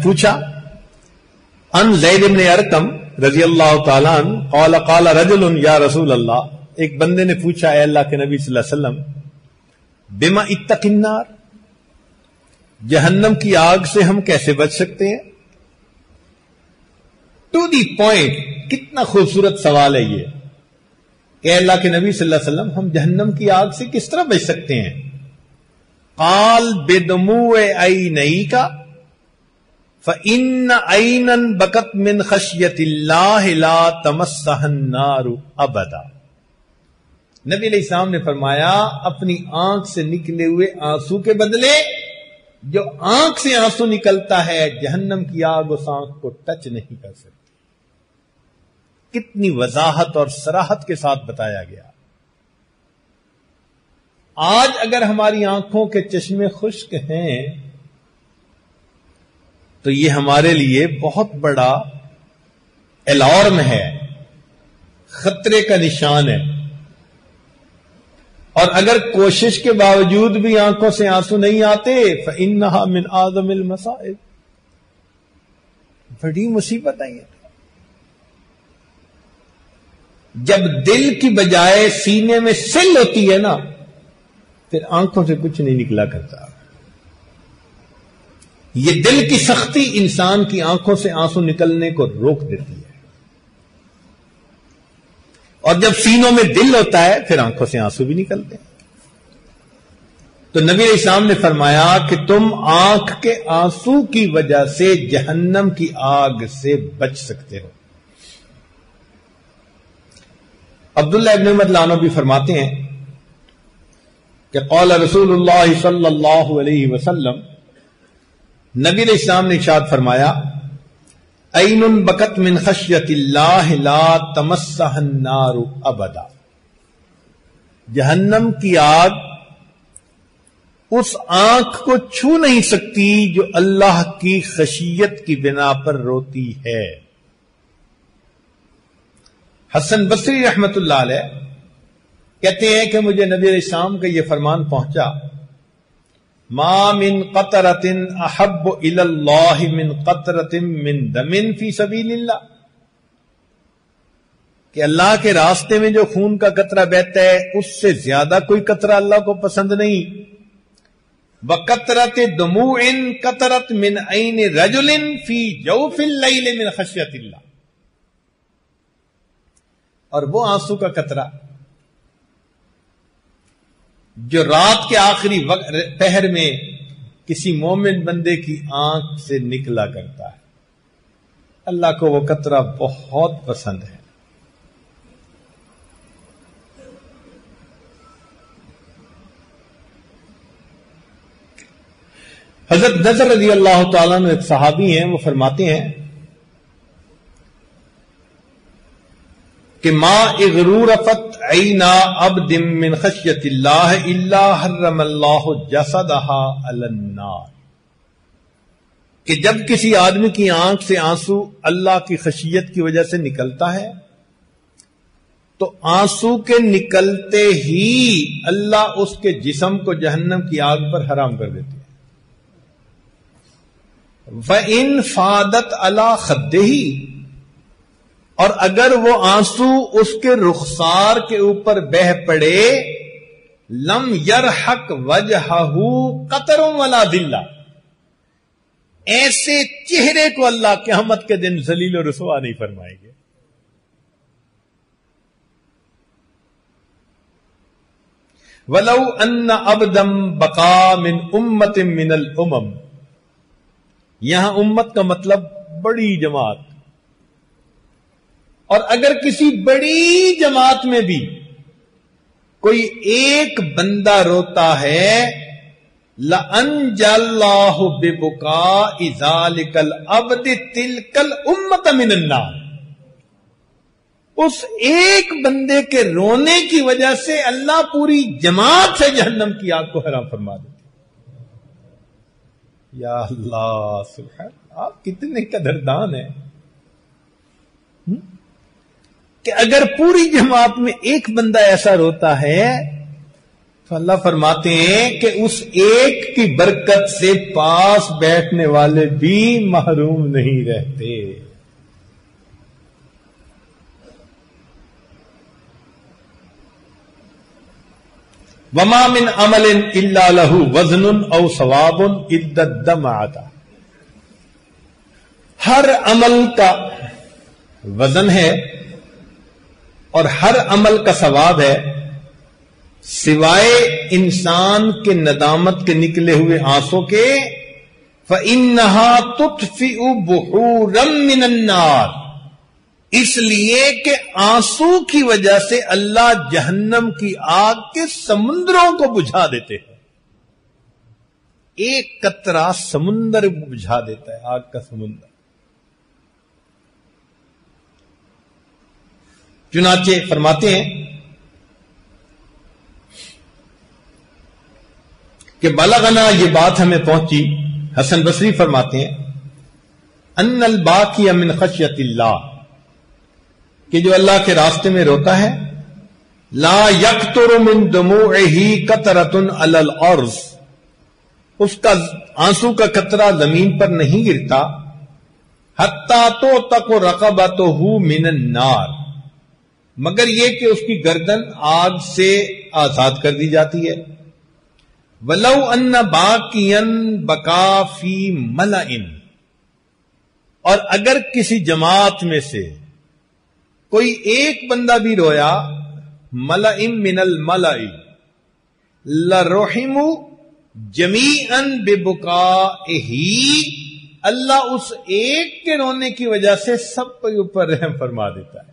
پوچھا ان زید بن ارقم رضی اللہ تعالیٰ عنہ قال قال رجل یا رسول اللہ، ایک بندے نے پوچھا اے اللہ کے نبی صلی اللہ علیہ وسلم بما اتق النار، جہنم کی آگ سے ہم کیسے بچ سکتے ہیں؟ ٹو دی پوائنٹ، کتنا خوبصورت سوال ہے یہ کہ اللہ کے نبی صلی اللہ علیہ وسلم ہم جہنم کی آگ سے کس طرح بچ سکتے ہیں؟ قال بدموع عینیک فإن عینا بکت من خشیت اللہ لا تمسها النار ابدا، نبی علیہ السلام نے فرمایا اپنی آنکھ سے نکلے ہوئے آنسو کے بدلے جو آنکھ سے آنسو نکلتا ہے جہنم کی آگ اس آنکھ کو ٹچ نہیں کر سکتی۔ کتنی وضاحت اور صراحت کے ساتھ بتایا گیا۔ آج اگر ہماری آنکھوں کے چشمے خشک ہیں تو یہ ہمارے لیے بہت بڑا الارم ہے، خطرے کا نشان ہے، اور اگر کوشش کے باوجود بھی آنکھوں سے آنسو نہیں آتے فإنها من اعظم المصائب، بڑی مصیبت ہے یہ۔ جب دل کی بجائے سینے میں سل ہوتی ہے نا، پھر آنکھوں سے کچھ نہیں نکلا کرتا۔ یہ دل کی سختی انسان کی آنکھوں سے آنسو نکلنے کو روک دیتی ہے، اور جب سینوں میں دل ہوتا ہے پھر آنکھوں سے آنسو بھی نکلتے ہیں۔ تو نبی علیہ السلام نے فرمایا کہ تم آنکھ کے آنسو کی وجہ سے جہنم کی آگ سے بچ سکتے ہو۔ عبداللہ ابن عمر رضی اللہ عنہ بھی فرماتے ہیں کہ قال رسول اللہ صلی اللہ علیہ وسلم، نبی علیہ السلام نے ارشاد فرمایا، عین بکت من خشیت اللہ لا تمسها النار ابدا، جہنم کی آگ اس آنکھ کو چھو نہیں سکتی جو اللہ کی خشیت کی بنا پر روتی ہے۔ حسن بصری رحمت اللہ علیہ کہتے ہیں کہ مجھے نبی علیہ السلام کا یہ فرمان پہنچا، ما من قطرۃ احب الی اللہ من قطرۃ من دم فی سبیل اللہ، کہ اللہ کے راستے میں جو خون کا قطرہ بہتا ہے اس سے زیادہ کوئی قطرہ اللہ کو پسند نہیں۔ وقطرۃ دموع قطرت من عین رجل فی جوف اللیل من خشیۃ اللہ، اور وہ آنسو کا قطرہ جو رات کے آخری پہر میں کسی مومن بندے کی آنکھ سے نکلا کرتا ہے، اللہ کو وہ قطرہ بہت پسند ہے۔ حضرت نضر رضی اللہ تعالیٰ عنہ ایک صحابی ہیں، وہ فرماتے ہیں کہ ما اغرورفت عینا عبد من خشیت اللہ الا حرم اللہ جسدها علی النار، کہ جب کسی آدمی کی آنکھ سے آنسو اللہ کی خشیت کی وجہ سے نکلتا ہے تو آنسو کے نکلتے ہی اللہ اس کے جسم کو جہنم کی آگ پر حرام کر دیتے ہیں۔ وَإِن فَادَتْ عَلَى خَدِّهِ، اور اگر وہ آنسو اس کے رخسار کے اوپر بہ پڑے، لم يرحق وجهه قطر ولا ذلہ، ایسے چہرے کو اللہ قیامت کے دن ذلیل و رسوا نہیں فرمائیں گے۔ وَلَوْ أَنَّ عَبْدًا بَقَى مِنْ أُمَّةٍ مِّنَ الْأُمَمِ، یہاں امت کا مطلب بڑی جماعت، اور اگر کسی بڑی جماعت میں بھی کوئی ایک بندہ روتا ہے، لَأَنْجَى اللَّهُ بِبُكَاءِ ذَلِكَ الْعَبْدِ تِلْكَ الْأُمَّةَ مِنَ النَّارِ، اس ایک بندے کے رونے کی وجہ سے اللہ پوری جماعت سے جہنم کی آگ کو حرام فرما دیتے۔ یا اللہ سبحان، آپ کتنے قدردان ہیں کہ اگر پوری جماعت میں ایک بندہ ایسا روتا ہے تو اللہ فرماتے ہیں کہ اس ایک کی برکت سے پاس بیٹھنے والے بھی محروم نہیں رہتے۔ وما من عمل الا له وزن او ثواب الا الدمعۃ، ہر عمل کا وزن ہے اور ہر عمل کا ثواب ہے سوائے انسان کے ندامت کے نکلے ہوئے آنسوں کے۔ فإنها تطفئ بحورا من النار، اس لیے کہ آنسو کی وجہ سے اللہ جہنم کی آگ کے سمندروں کو بجھا دیتے ہیں۔ ایک قطرہ سمندر بجھا دیتا ہے، آگ کا سمندر۔ چنانچہ فرماتے ہیں کہ بلغنا، یہ بات ہمیں پہنچی، حسن بصری فرماتے ہیں ان الباقی من خشیت اللہ، کہ جو اللہ کے راستے میں روتا ہے، لا یقطر من دموعہ قطرۃ علی الارض، اس کا آنسو کا قطرہ زمین پر نہیں گرتا، حتی تعتق رقبتہ من النار، مگر یہ کہ اس کی گردن آگ سے آزاد کر دی جاتی ہے۔ وَلَوْ أَنَّ بَاقِيًا بَكَا فِي مَلَئٍ، اور اگر کسی جماعت میں سے کوئی ایک بندہ بھی رویا، مَلَئٍ مِّنَ الْمَلَئِ لَرُحِمُوا جَمِيعًا بِبُكَائِهِ، اللہ اس ایک کے رونے کی وجہ سے سب کے اوپر رحم فرما دیتا ہے۔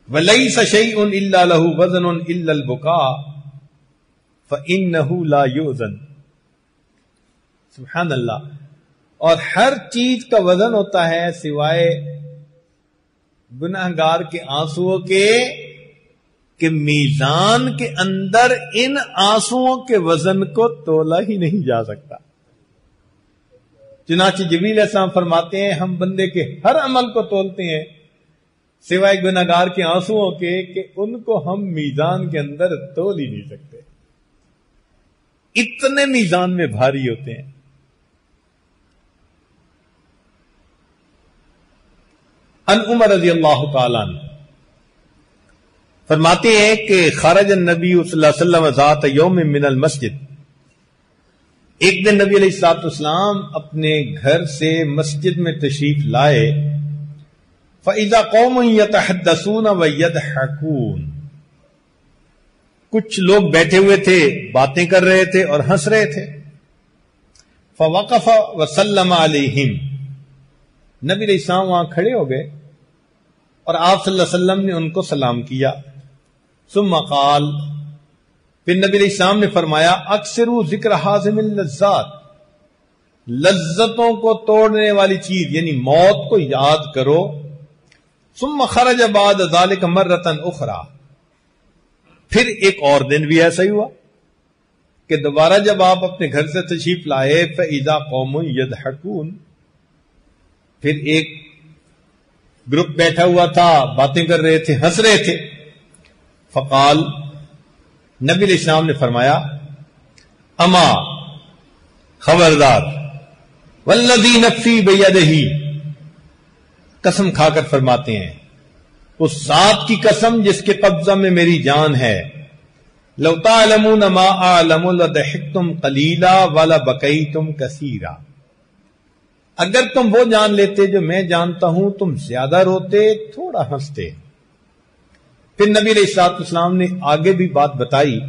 وَلَيْسَ شَيْءٌ إِلَّا لَهُ وَزْنٌ إِلَّا الْبُكَاءُ فَإِنَّهُ لَا يُؤْذَنُ۔ سبحان اللہ۔ اور ہر چیز کا وزن ہوتا ہے سوائے گناہگار کے آنسوؤں کے، کہ میزان کے اندر ان آنسوؤں کے وزن کو تولا ہی نہیں جا سکتا۔ چنانچہ جبریل علیہ السلام فرماتے ہیں ہم بندے کے ہر عمل کو تولتے ہیں سوائے گناہگار کے آنسوؤں کے، کہ ان کو ہم میزان کے اندر تول ہی نہیں سکتے، اتنے میزان میں بھاری ہوتے ہیں۔ ان عمر رضی اللہ تعالیٰ عنہ فرماتے ہیں کہ خرج النبی صلی اللہ علیہ وسلم ذات یوم من المسجد، ایک دن نبی علیہ الصلوۃ والسلام اپنے گھر سے مسجد میں تشریف لائے، فَإِذَا قَوْمٌ يَتَحَدَّثُونَ وَيَضْحَكُونَ، کچھ لوگ بیٹھے ہوئے تھے، باتیں کر رہے تھے اور ہنس رہے تھے۔ فَوَقَفَ وَسَلَّمَ عَلَيْهِمْ، نبی علیہ السلام وہاں کھڑے ہو گئے اور آپ صلی اللہ علیہ وسلم نے ان کو سلام کیا۔ ثم قال، پھر نبی علیہ السلام نے فرمایا، اکثروا ذکر حازم اللذات، لذتوں کو توڑنے والی چیز یعنی موت کو یاد کرو۔ ثم خرج بعد ذلك مرة اخرى، پھر ایک اور دن بھی ایسا ہی ہوا کہ دوبارہ جب آپ اپنے گھر سے تشریف لائے، فَإِذَا قَوْمٌ يَضْحَكُونَ، پھر ایک گروپ بیٹھا ہوا تھا، باتیں کر رہے تھے، ہنس رہے تھے۔ فقال، نبی علیہ السلام نے فرمایا، اما خبردار، والذی نفسی بیدہ، قسم کھا کر فرماتے ہیں اس ذات کی قسم جس کے قبضہ میں میری جان ہے، لو تعلمون ما اعلم لضحکتم قلیلا ولبکیتم کثیرا، اگر تم وہ جان لیتے جو میں جانتا ہوں تم زیادہ روتے، تھوڑا ہنستے۔ پھر نبی علیہ الصلوۃ والسلام نے آگے بھی بات بتائی،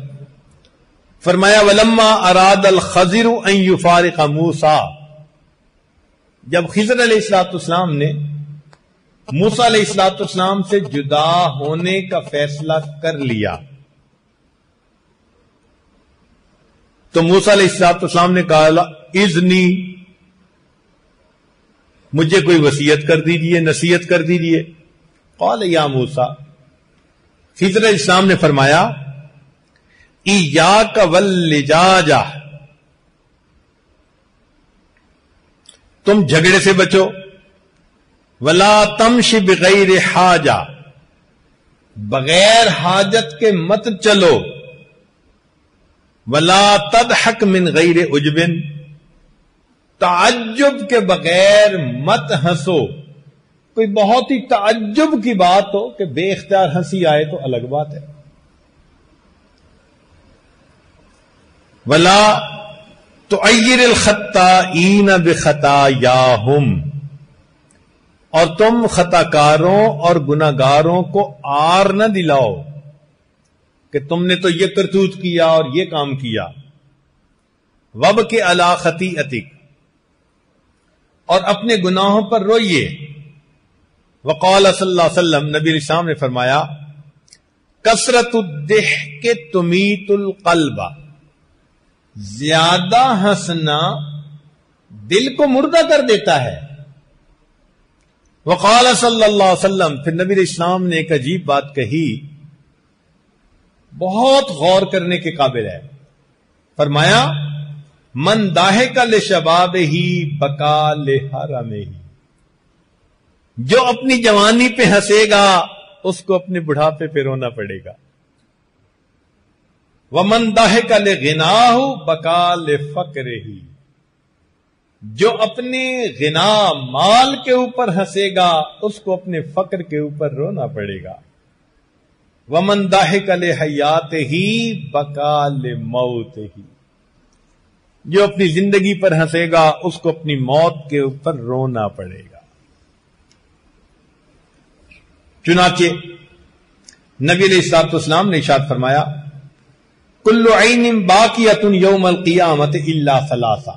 فرمایا، ولما اراد الخضر ان یفارق موسیٰ، جب خضر علیہ الصلوۃ والسلام نے موسیٰ علیہ الصلوۃ والسلام سے جدا ہونے کا فیصلہ کر لیا، تو موسیٰ علیہ الصلوۃ والسلام نے کہا، اذنی، مجھے کوئی وصیت کر دیجئے، نصیحت کر دیجئے۔ قال یا موسیٰ، خضر علیہ السلام نے فرمایا، ایاک واللجاجہ، تم جھگڑے سے بچو، ولا تمشی بغیر حاجہ، بغیر حاجت کے مت چلو، ولا تضحک من غیر عجب، تعجب کے بغیر مت ہنسو، کوئی بہت ہی تعجب کی بات ہو کہ بے اختیار ہنسی آئے تو الگ بات ہے۔ ولا تعیر الخطائین بخطایاہم، اور تم خطا کاروں اور گناہگاروں کو آر نہ دلاؤ کہ تم نے تو یہ کرتوت کیا اور یہ کام کیا۔ وابکی علی خطیئتک، اور اپنے گناہوں پر روئیے۔ وقال صلی اللہ علیہ وسلم، نبی علیہ السلام نے فرمایا، کثرت الضحک تمیت القلب، زیادہ ہنسنا دل کو مردہ کر دیتا ہے۔ وقال صلی اللہ علیہ وسلم، پھر نبی علیہ السلام نے ایک عجیب بات کہی، بہت غور کرنے کے قابل ہے۔ فرمایا، من ضاحک لشبابہ بکا لحرمہ، جو اپنی جوانی پہ ہنسے گا اس کو اپنے بڑھاپے پہ رونا پڑے گا. وَمَن ضَحِكَ لِغِنَاهُ بَكَىٰ لِفَقْرِهِ، جو اپنے غنا مال کے اوپر ہنسے گا اس کو اپنے فقر کے اوپر رونا پڑے گا. وَمَن ضَحِكَ لِحَيَاتِهِ بَكَىٰ لِمَوْتِهِ، جو اپنی زندگی پر ہنسے گا اس کو اپنی موت کے اوپر رونا پڑے گا. چنانچہ نبی علیہ الصلوۃ والسلام نے ارشاد فرمایا کل عین باقیۃ یوم القیامۃ الا ثلاثہ،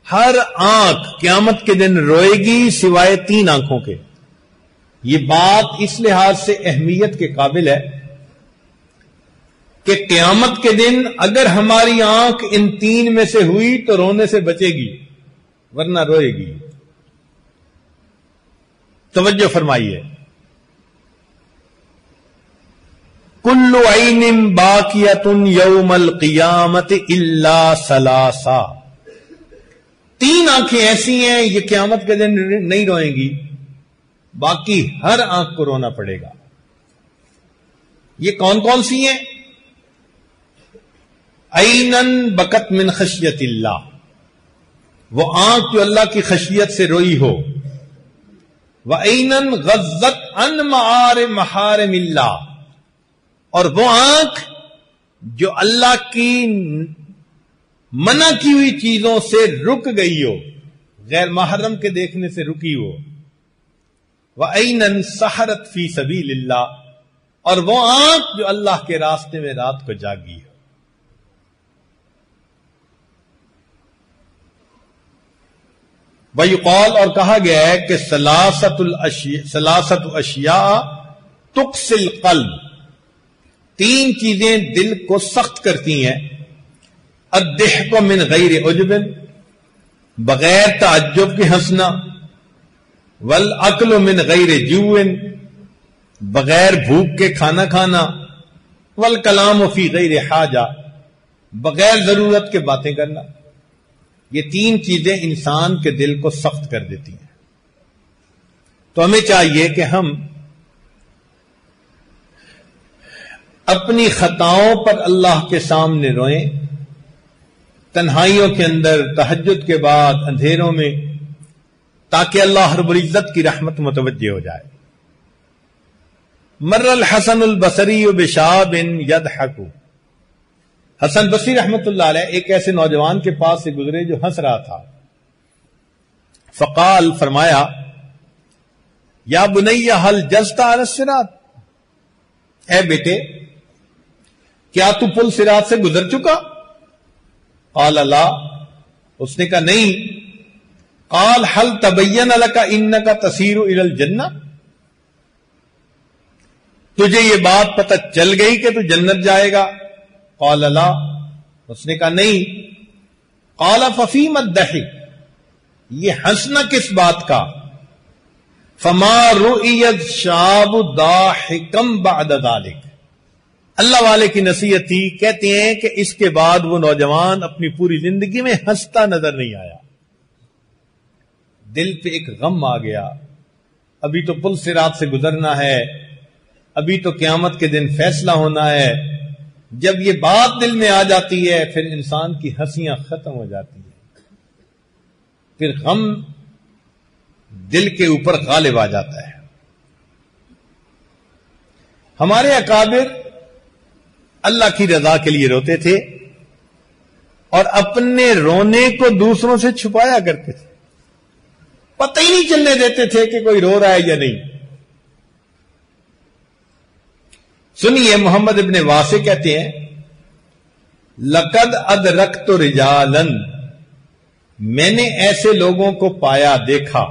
ہر آنکھ قیامت کے دن روئے گی سوائے 3 آنکھوں کے. یہ بات اس لحاظ سے اہمیت کے قابل ہے کہ قیامت کے دن اگر ہماری آنکھ ان 3 میں سے ہوئی تو رونے سے بچے گی ورنہ روئے گی. توجہ فرمائیے، کل عین باقیۃ یوم القیامۃ الا ثلاثہ، 3 آنکھیں ایسی ہیں یہ قیامت کے دن نہیں روئیں گی، باقی ہر آنکھ کو رونا پڑے گا. یہ کون کون سی ہیں؟ عینن بکت من خشیت اللہ، وہ آنکھ جو اللہ کی خشیت سے روئی ہو. وعینن غضت عن محارم اللہ، اور وہ آنکھ جو اللہ کی منع کی ہوئی چیزوں سے رک گئی ہو، غیر محرم کے دیکھنے سے رکی ہو. وعینن سحرت فی سبیل اللہ، اور وہ آنکھ جو اللہ کے راستے میں رات کو جاگی ہو. ویقال، اور کہا گیا ہے کہ ثلاثت اشیاء تقسی القلب، 3 چیزیں دل کو سخت کرتی ہیں. الضحک من غیر عجب، بغیر تعجب کے ہنسنا. والاکل من غیر جوع، بغیر بھوک کے کھانا کھانا. والکلام فی غیر حاجہ، بغیر ضرورت کے باتیں کرنا. یہ 3 چیزیں انسان کے دل کو سخت کر دیتی ہیں. تو ہمیں چاہیے کہ ہم اپنی خطاؤں پر اللہ کے سامنے روئیں، تنہائیوں کے اندر، تہجد کے بعد، اندھیروں میں، تاکہ اللہ رب العزت کی رحمت متوجہ ہو جائے. مر الحسن البصری بشاب یضحک، حسن بصری رحمت اللہ علیہ ایک ایسے نوجوان کے پاس سے گزرے جو ہنس رہا تھا. فقال، فرمایا، یا بنی هل جزت علی الصراط، اے بیٹے کیا تو پل صراط سے گزر چکا؟ قال لا، اس نے کہا نہیں. قال هل تبین لک انک تسیر الی الجنہ، تجھے یہ بات پتہ چل گئی کہ تو جنت جائے گا؟ قال لا، اس نے کہا نہیں. قال ففیم الضحک، یہ ہنسنا کس بات کا؟ فما رؤیت شاب ضاحکا بعد ذلک، اللہ والے کی نصیحت تھی. کہتے ہیں کہ اس کے بعد وہ نوجوان اپنی پوری زندگی میں ہنستا نظر نہیں آیا. دل پہ ایک غم آ گیا، ابھی تو پل صراط سے گزرنا ہے، ابھی تو قیامت کے دن فیصلہ ہونا ہے. جب یہ بات دل میں آ جاتی ہے پھر انسان کی ہنسیاں ختم ہو جاتی ہیں، پھر غم دل کے اوپر غالب آ جاتا ہے. ہمارے اکابر اللہ کی رضا کے لیے روتے تھے اور اپنے رونے کو دوسروں سے چھپایا کرتے تھے، پتہ ہی نہیں چلنے دیتے تھے کہ کوئی رو رہا ہے یا نہیں. سنیے، محمد ابن واسع کہتے ہیں لقد ادرکت رجالا، میں نے ایسے لوگوں کو پایا، دیکھا.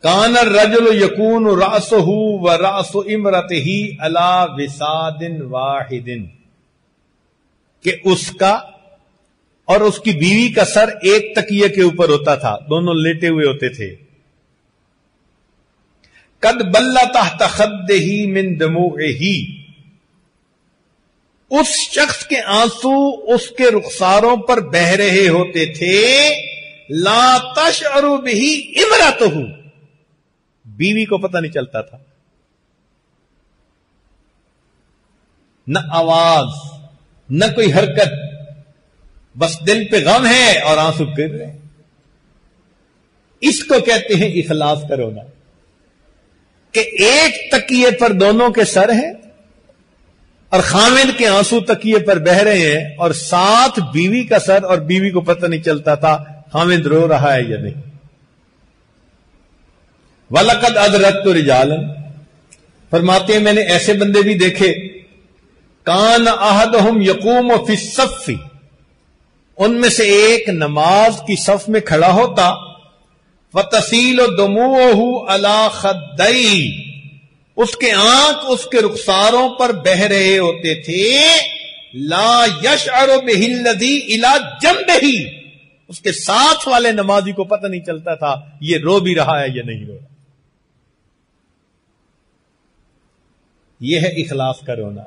کان الرجل یکون رأسہ ورأس امرأتہ علی وساد واحد، کہ اس کا اور اس کی بیوی کا سر ایک تکیے کے اوپر ہوتا تھا، دونوں لیٹے ہوئے ہوتے تھے. قد بل تحت خدہ من دموعہ، اس شخص کے آنسو اس کے رخساروں پر بہہ رہے ہوتے تھے لا تشعر به امرأته، بیوی کو پتہ نہیں چلتا تھا، نہ آواز نہ کوئی حرکت، بس دل پہ غم ہے اور آنسو گر رہے ہیں. اس کو کہتے ہیں اخلاص کا رونا، کہ ایک تکیے پر دونوں کے سر ہیں اور خامد کے آنسو تکیے پر بہ رہے ہیں، اور ساتھ بیوی کا سر، اور بیوی کو پتہ نہیں چلتا تھا خامد رو رہا ہے یا نہیں. وَلَقَدْ أَدْرَكْتُ رِجَالًا، فرماتے ہیں میں نے ایسے بندے بھی دیکھے، کان احدہم یقوم فی الصف، ان میں سے ایک نماز کی صف میں کھڑا ہوتا، وَتَسِيلُ دُمُوعُهُ عَلَى خَدَّيْهِ، اس کے آنکھ اس کے رخساروں پر بہ رہے ہوتے تھے، لا يشعر به الذي الى جنبه، اس کے ساتھ والے نمازی کو پتہ نہیں چلتا تھا یہ رو بھی رہا ہے یا نہیں رو رہا. یہ ہے اخلاص کا رونا.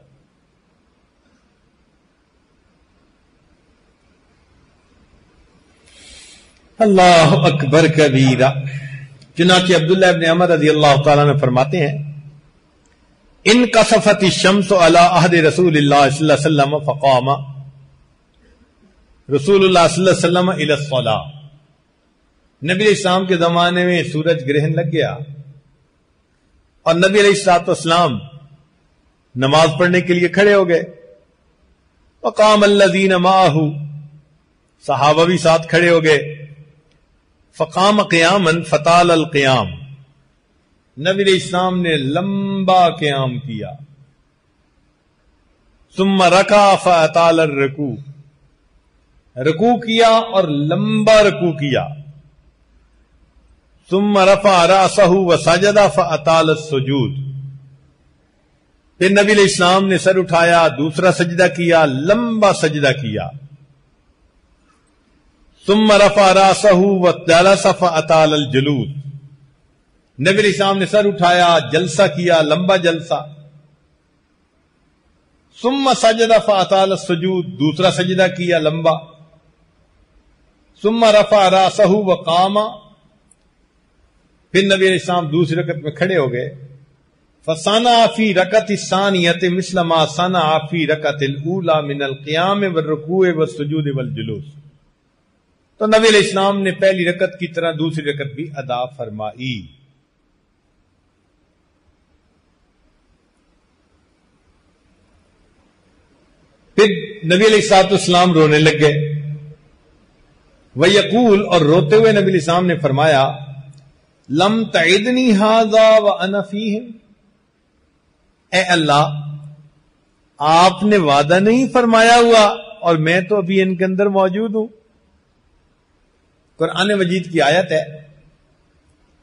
اللہ اکبر کبیرہ. چنانچہ عبداللہ ابن عمر رضی اللہ تعالیٰ نے فرماتے ہیں، ان کسفت الشمس علی عہد رسول اللہ صلی اللہ علیہ وسلم فقام رسول اللہ صلی اللہ علیہ وسلم الی الصلاۃ، نبی علیہ السلام کے زمانے میں سورج گرہن لگ گیا اور نبی علیہ الصلوۃ والسلام نماز پڑھنے کے لیے کھڑے ہو گئے. وقام الذین معہ، صحابہ بھی ساتھ کھڑے ہو گئے. فقام قیاما فطال القیام، نبی علیہ السلام نے لمبا قیام کیا. ثم رکع فاطال الرکوع، رکوع کیا اور لمبا رکوع کیا. ثم رفع رأسہ وسجد فاطال السجود، پھر نبی علیہ السلام نے سر اٹھایا، دوسرا سجدہ کیا، لمبا سجدہ کیا. ثم رفع رأسہ وجلس فاطال الجلوس، نبی علیہ السلام نے سر اٹھایا، جلسہ کیا، لمبا جلسہ. ثم سجد فاطال السجود، دوسرا سجدہ کیا، لمبا. ثم رفع رأسہ وقام، پھر نبی علیہ السلام دوسری رکعت میں کھڑے ہو گئے. فصنع فی رکعت الثانیۃ مثل ما صنع فی رکعت الاولی من القیام والرکوع والسجود والجلوس، تو نبی علیہ السلام نے پہلی رکعت کی طرح دوسری رکعت بھی ادا فرمائی. پھر نبی علیہ الصلوۃ والسلام رونے لگ گئے. وَيَقُولُ، اور روتے ہوئے نبی علیہ السلام نے فرمایا، لم تعدنی ھذا وانا فیہم، اے اللہ آپ نے وعدہ نہیں فرمایا ہوا اور میں تو ابھی ان کے اندر موجود ہوں. قرآن مجید کی آیت ہے،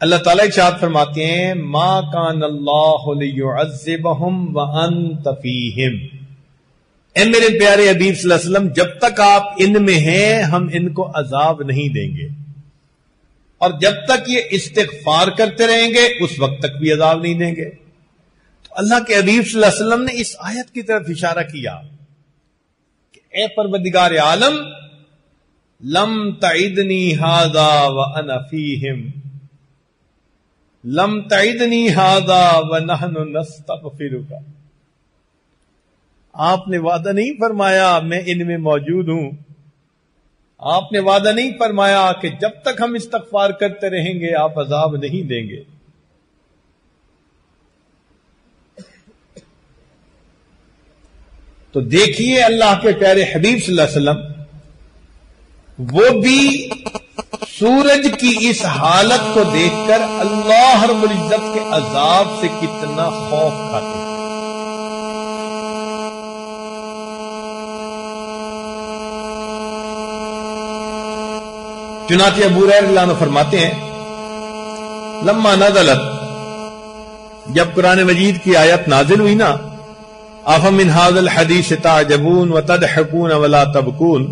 اللہ تعالیٰ ارشاد فرماتے ہیں، ما کان اللہ لیعذبہم وانت فیہم، اے میرے پیارے حبیب صلی اللہ علیہ وسلم جب تک آپ ان میں ہیں ہم ان کو عذاب نہیں دیں گے، اور جب تک یہ استغفار کرتے رہیں گے اس وقت تک بھی عذاب نہیں دیں گے. تو اللہ کے حبیب صلی اللہ علیہ وسلم نے اس آیت کی طرف اشارہ کیا کہ اے پروردگار عالم، لم تعدنی ھذا وانا فیہم، لم تعدنی ھذا ونحن نستغفرک، آپ نے وعدہ نہیں فرمایا میں ان میں موجود ہوں، آپ نے وعدہ نہیں فرمایا کہ جب تک ہم استغفار کرتے رہیں گے آپ عذاب نہیں دیں گے. تو دیکھیے اللہ کے پیارے حبیب صلی اللہ علیہ وسلم وہ بھی سورج کی اس حالت کو دیکھ کر اللہ رب العزت کے عذاب سے کتنا خوف کھاتے ہیں. چنانچہ ابو ہریرہ رضی اللہ عنہ فرماتے ہیں، لما نزلت، جب قرآن مجید کی آیت نازل ہوئی نا، افمن ھذا الحدیث تعجبون وتضحکون ولا تبکون،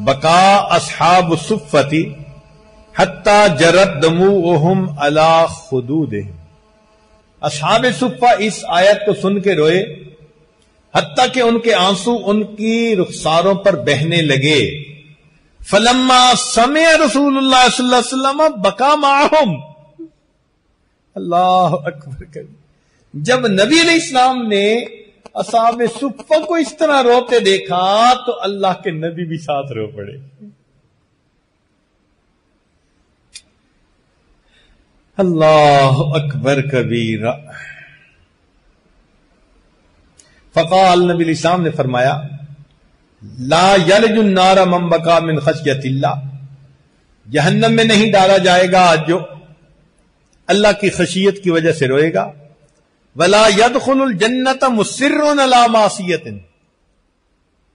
بقا اصحاب الصفۃ حتی جرت دموعهم علی خدودہم، اصحاب صفہ اس آیت کو سن کے روئے حتیٰ کہ ان کے آنسو ان کی رخساروں پر بہنے لگے. فلما سمع رسول اللہ صلی اللہ علیہ وسلم بکا معہم. اللہ اکبر کبھی. جب نبی علیہ السلام نے اصحاب صفہ کو اس طرح روتے دیکھا تو اللہ کے نبی بھی ساتھ رو پڑے. اللہ اکبر کبیرہ. فقال نبی علیہ السلام نے فرمایا لا یلج النار من بکا من خشیت اللہ. جہنم میں نہیں ڈالا جائے گا جو اللہ کی خشیت کی وجہ سے روئے گا. ولا يدخل الجنت مصر علی معصیت.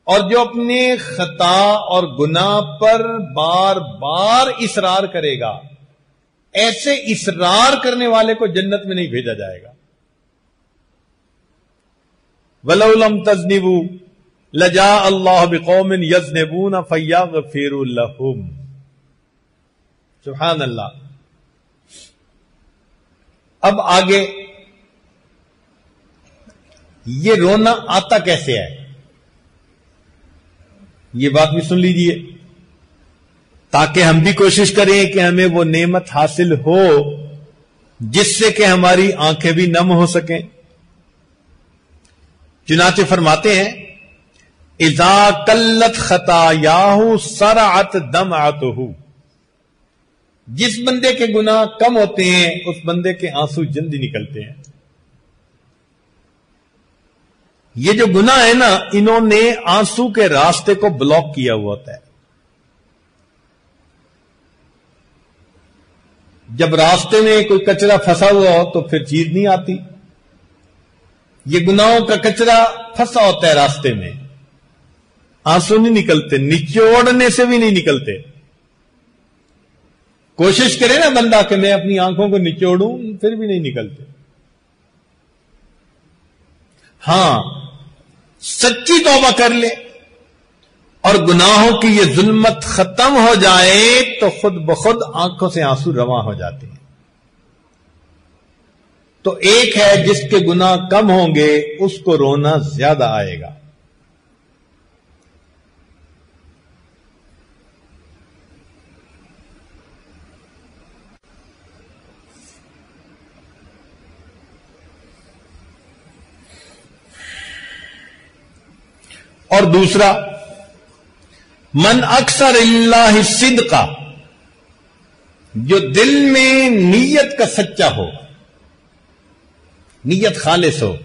اور جو اپنے خطا اور گناہ پر بار بار اصرار کرے گا، ایسے اصرار کرنے والے کو جنت میں نہیں بھیجا جائے گا. وَلَوْ لَمْ تَذْنِبُوا لَجَاءَ اللَّهُ بِقَوْمٍ يَذْنِبُونَ فَيَغْفِرُ لَهُمْ. سبحان اللہ. اب آگے یہ رونا آتا کیسے ہے، یہ بات بھی سن لیجئے تاکہ ہم بھی کوشش کریں کہ ہمیں وہ نعمت حاصل ہو جس سے کہ ہماری آنکھیں بھی نم ہو سکیں. چنانچہ فرماتے ہیں اذا قلت خطایاہ سرعت دمعتہ. جس بندے کے گناہ کم ہوتے ہیں اس بندے کے آنسو جلدی نکلتے ہیں. یہ جو گناہ ہے نا، انہوں نے آنسو کے راستے کو بلاک کیا ہوا ہوتا ہے. جب راستے میں کوئی کچرا پھنسا ہوا ہو تو پھر چیز نہیں آتی. یہ گناہوں کا کچرا پھنسا ہوتا ہے راستے میں، آنسو نہیں نکلتے، نچوڑنے سے بھی نہیں نکلتے. کوشش کرے نا بندہ کہ میں اپنی آنکھوں کو نچوڑوں، پھر بھی نہیں نکلتے. ہاں سچی توبہ کر لے اور گناہوں کی یہ ظلمت ختم ہو جائے تو خود بخود آنکھوں سے آنسو رواں ہو جاتے ہیں. تو ایک ہے جس کے گناہ کم ہوں گے اس کو رونا زیادہ آئے گا. اور دوسرا من اکثر اللہ صدقہ، جو دل میں نیت کا سچا ہو، نیت خالص ہو،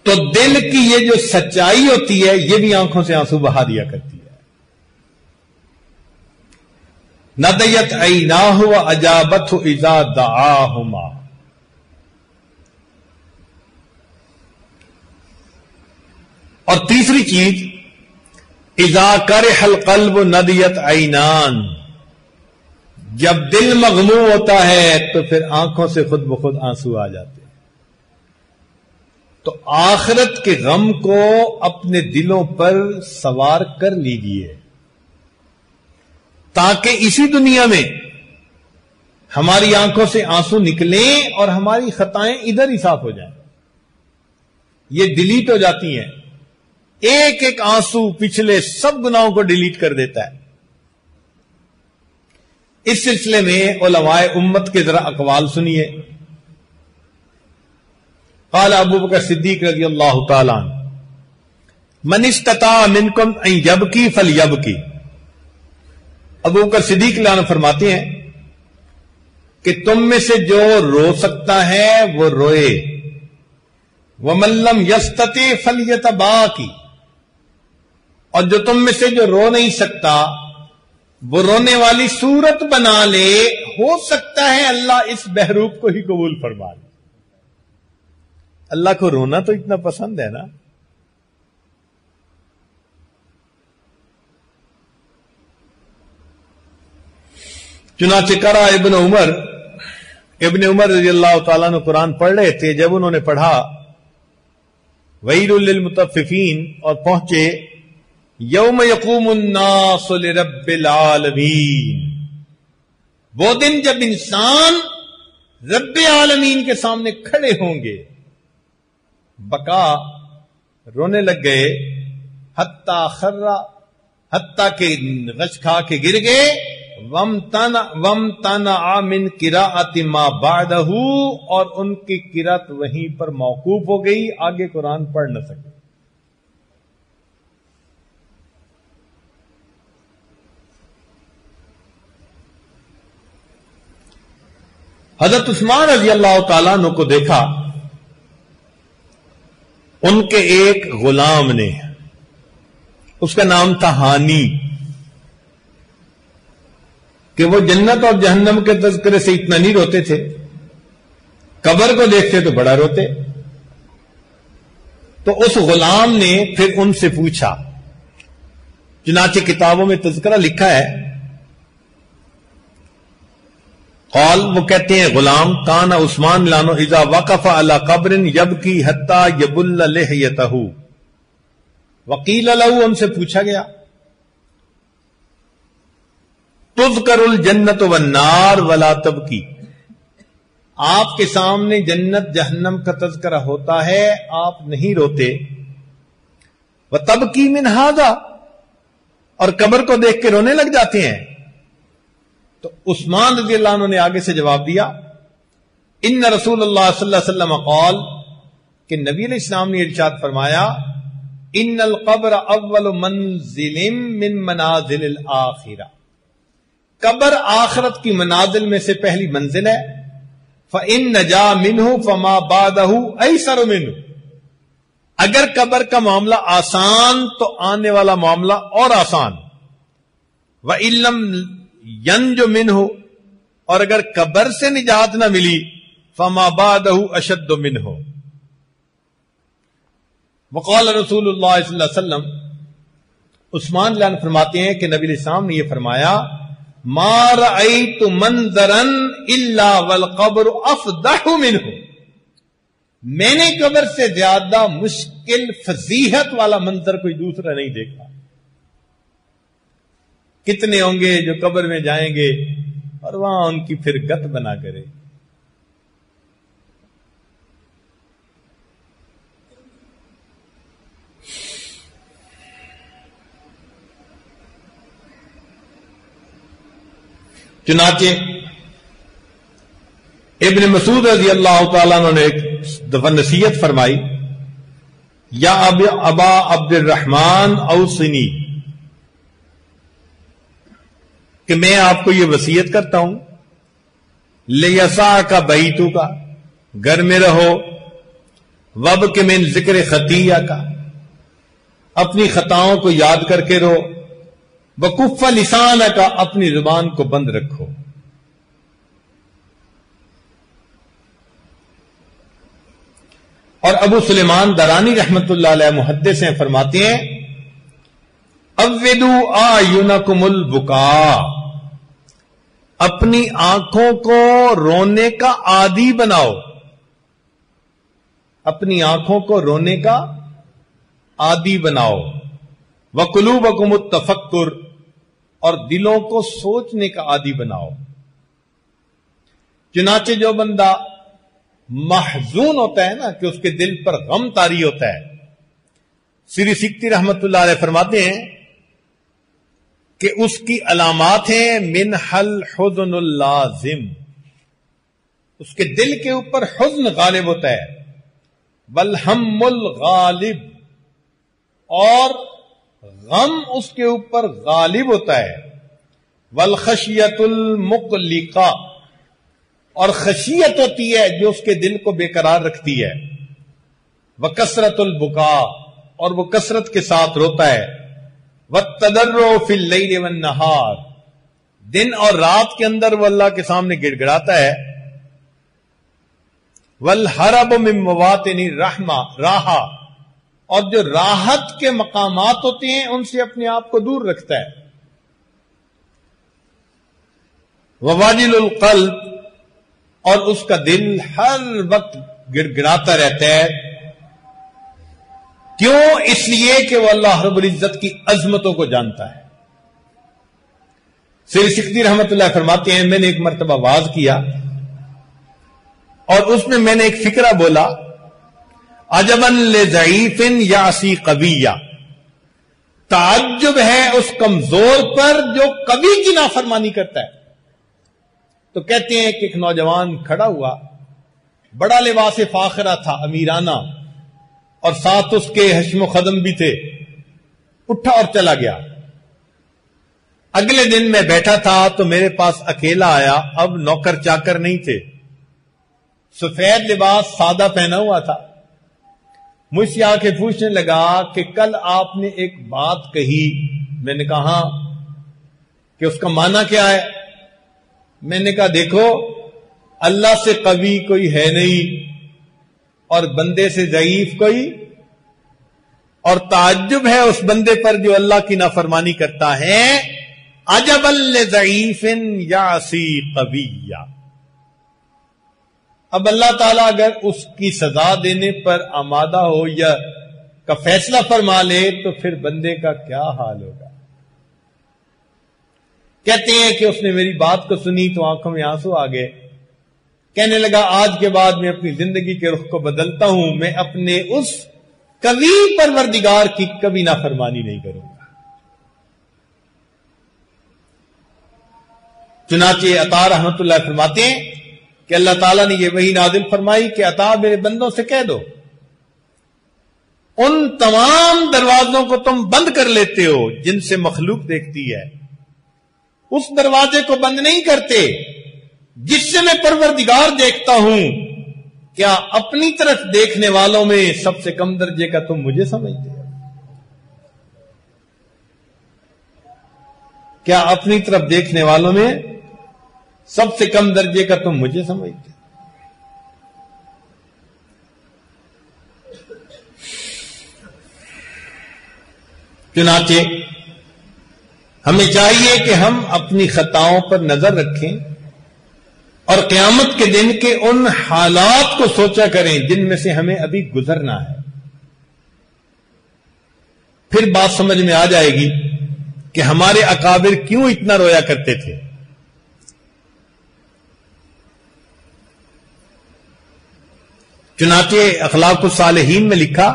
تو دل کی یہ جو سچائی ہوتی ہے یہ بھی آنکھوں سے آنسو بہا دیا کرتی ہے. ندیت عیناہ واجابتہ اذا دعاہما. اور تیسری چیز اذا کرح القلب ندیت عینان، جب دل مغموم ہوتا ہے تو پھر آنکھوں سے خود بخود آنسو آ جاتے ہیں. تو آخرت کے غم کو اپنے دلوں پر سوار کر لیجئے تاکہ اسی دنیا میں ہماری آنکھوں سے آنسو نکلیں اور ہماری خطائیں ادھر ہی صاف ہو جائیں. یہ ڈیلیٹ ہو جاتی ہیں. ایک ایک آنسو پچھلے سب گناہوں کو ڈیلیٹ کر دیتا ہے. اس سلسلے میں علماء امت کے ذرا اقوال سنیے. قال ابو بکر صدیق رضی اللہ تعالیٰ عنہ من استطاع منکم ان یبکی فلیبکی. ابو بکر صدیق رضی اللہ عنہ فرماتے ہیں کہ تم میں سے جو رو سکتا ہے وہ روئے. ومن لم یستطع فلیتباکی. اور جو تم میں سے جو رو نہیں سکتا وہ رونے والی صورت بنا لے. ہو سکتا ہے اللہ اس بہروپ کو ہی قبول فرما لے. اللہ کو رونا تو اتنا پسند ہے نا. چنانچہ قرأ ابن عمر رضی اللہ تعالیٰ نے قرآن پڑھ رہے تھے. جب انہوں نے پڑھا ویل للمطففین اور پہنچے یوم یقوم الناس لرب العالمین، وہ دن جب انسان رب عالمین کے سامنے کھڑے ہوں گے. بکا رونے لگ گئے. حتیٰ کہ غش کھا کے گر گئے. وَامْتَنَعَ مِنْ قِرَاءَةِ مَا بَعْدَهُ، اور ان کی قرات وہیں پر موقوف ہو گئی، آگے قرآن پڑھ نہ سکے. حضرت عثمان رضی اللہ تعالیٰ عنہ کو دیکھا ان کے ایک غلام نے، اس کا نام تھا ہانی، کہ وہ جنت اور جہنم کے تذکرے سے اتنا نہیں روتے تھے، قبر کو دیکھتے تو بڑا روتے. تو اس غلام نے پھر ان سے پوچھا، چنانچہ کتابوں میں تذکرہ لکھا ہے. قال، وہ کہتے ہیں غلام، کان عثمان لانو اذا وقف علی قبر یبکی حتی یبل لحیتہ. وقیل له، ان سے پوچھا گیا، تذکر الجنت والنار ولا تبکی، آپ کے سامنے جنت جہنم کا تذکرہ ہوتا ہے، آپ نہیں روتے. وتبکی من ھذا، اور قبر کو دیکھ کے رونے لگ جاتے ہیں. تو عثمان رضی اللہ عنہ نے آگے سے جواب دیا، ان رسول اللہ صلی اللہ علیہ وسلم قال، کہ نبی علیہ السلام نے ارشاد فرمایا، ان القبر اول منزل من منازل الاخرہ، قبر آخرت کی منازل میں سے پہلی منزل ہے. فإن نجا منہ فما بعدہ ایسر منہ، اگر قبر کا معاملہ آسان تو آنے والا معاملہ اور آسان. وإن لم ینج منہ، اور اگر قبر سے نجات نہ ملی فما بعدہ اشد منہ. وقال رسول اللہ صلی اللہ علیہ وسلم، عثمان لان فرماتے ہیں کہ نبی علیہ السلام نے یہ فرمایا، ما رأیت منظرا الا والقبر افضح منہ، میں نے قبر سے زیادہ مشکل فضیحت والا منظر کوئی دوسرا نہیں دیکھا. کتنے ہوں گے جو قبر میں جائیں گے اور وہاں ان کی پھر گت بنا کرے. چنانچہ ابن مسعود رضی اللہ تعالیٰ عنہ نے ایک دفعہ نصیحت فرمائی، یا ابا عبد الرحمن اوصنی، کہ میں آپ کو یہ وصیت کرتا ہوں، لیسعک بیتک، گھر میں رہو، وابک من ذکر خطیئک، اپنی خطاؤں کو یاد کر کے رہو، وکف لسانک، اپنی زبان کو بند رکھو. اور ابو سلیمان درانی رحمت اللہ علیہ محدث ہیں، فرماتے ہیں، عودوا اعینکم البکاء، اپنی آنکھوں کو رونے کا عادی بناؤ، اپنی آنکھوں کو رونے کا عادی بناؤ. وقلوبکم التفکر، اور دلوں کو سوچنے کا عادی بناؤ. چنانچہ جو بندہ محزون ہوتا ہے نا، کہ اس کے دل پر غم طاری ہوتا ہے، سری سکتی رحمت اللہ علیہ فرماتے ہیں کہ اس کی علامات ہیں منح الحزن اللازم، اس کے دل کے اوپر حزن غالب ہوتا ہے، والہم الغالب، اور غم اس کے اوپر غالب ہوتا ہے، والخشیت المقلقہ، اور خشیت ہوتی ہے جو اس کے دل کو بے قرار رکھتی ہے، وکثرت البکاء، اور وہ کثرت کے ساتھ روتا ہے، والتضرع فی اللیل والنہار، دن اور رات کے اندر وہ اللہ کے سامنے گڑ گڑاتا ہے، والحرب من مواطن الرحمہ راحہ، اور جو راحت کے مقامات ہوتے ہیں ان سے اپنے آپ کو دور رکھتا ہے، وواجل القلب، اور اس کا دل ہر وقت گڑ گڑاتا رہتا ہے. کیوں؟ اس لیے کہ وہ اللہ رب العزت کی عظمتوں کو جانتا ہے. سری سکتی رحمت اللہ فرماتے ہیں، میں نے ایک مرتبہ واز کیا اور اس میں نے ایک فکرہ بولا، عجبا لضعیف یعصی قویہ تعجب ہے اس کمزور پر جو کبھی کی نافرمانی کرتا ہے. تو کہتے ہیں کہ ایک نوجوان کھڑا ہوا، بڑا لباس فاخرہ تھا امیرانہ، اور ساتھ اس کے حشم و خدم بھی تھے. اٹھا اور چلا گیا. اگلے دن میں بیٹھا تھا تو میرے پاس اکیلا آیا. اب نوکر چاکر نہیں تھے، سفید لباس سادہ پہنا ہوا تھا. مجھ سے آ کے پوچھنے لگا کہ کل آپ نے ایک بات کہی. میں نے کہا کہ اس کا معنی کیا ہے؟ میں نے کہا دیکھو، اللہ سے قوی کوئی ہے نہیں اور بندے سے ضعیف کوئی، اور تعجب ہے اس بندے پر جو اللہ کی نافرمانی کرتا ہے. عجبا لضعیف یعصی قویا. اب اللہ تعالیٰ اگر اس کی سزا دینے پر آمادہ ہو یا کا فیصلہ فرما لے تو پھر بندے کا کیا حال ہوگا. کہتے ہیں کہ اس نے میری بات کو سنی تو آنکھوں میں آنسو آ گئے. کہنے لگا آج کے بعد میں اپنی زندگی کے رخ کو بدلتا ہوں، میں اپنے اس قوی پروردگار کی کبھی نافرمانی نہیں کروں گا. چنانچہ عطا رحمت اللہ فرماتے ہیں کہ اللہ تعالیٰ نے یہ وحی نازل فرمائی کہ عطا میرے بندوں سے کہہ دو، ان تمام دروازوں کو تم بند کر لیتے ہو جن سے مخلوق دیکھتی ہے، اس دروازے کو بند نہیں کرتے جس سے میں پروردگار دیکھتا ہوں. کیا اپنی طرف دیکھنے والوں میں سب سے کم درجے کا تم مجھے سمجھتے ہو؟ کیا اپنی طرف دیکھنے والوں میں سب سے کم درجے کا تم مجھے سمجھتے ہو؟ چنانچہ ہمیں چاہیے کہ ہم اپنی خطاؤں پر نظر رکھیں اور قیامت کے دن کے ان حالات کو سوچا کریں جن میں سے ہمیں ابھی گزرنا ہے. پھر بات سمجھ میں آ جائے گی کہ ہمارے اکابر کیوں اتنا رویا کرتے تھے. چنانچہ اخلاق الصالحین میں لکھا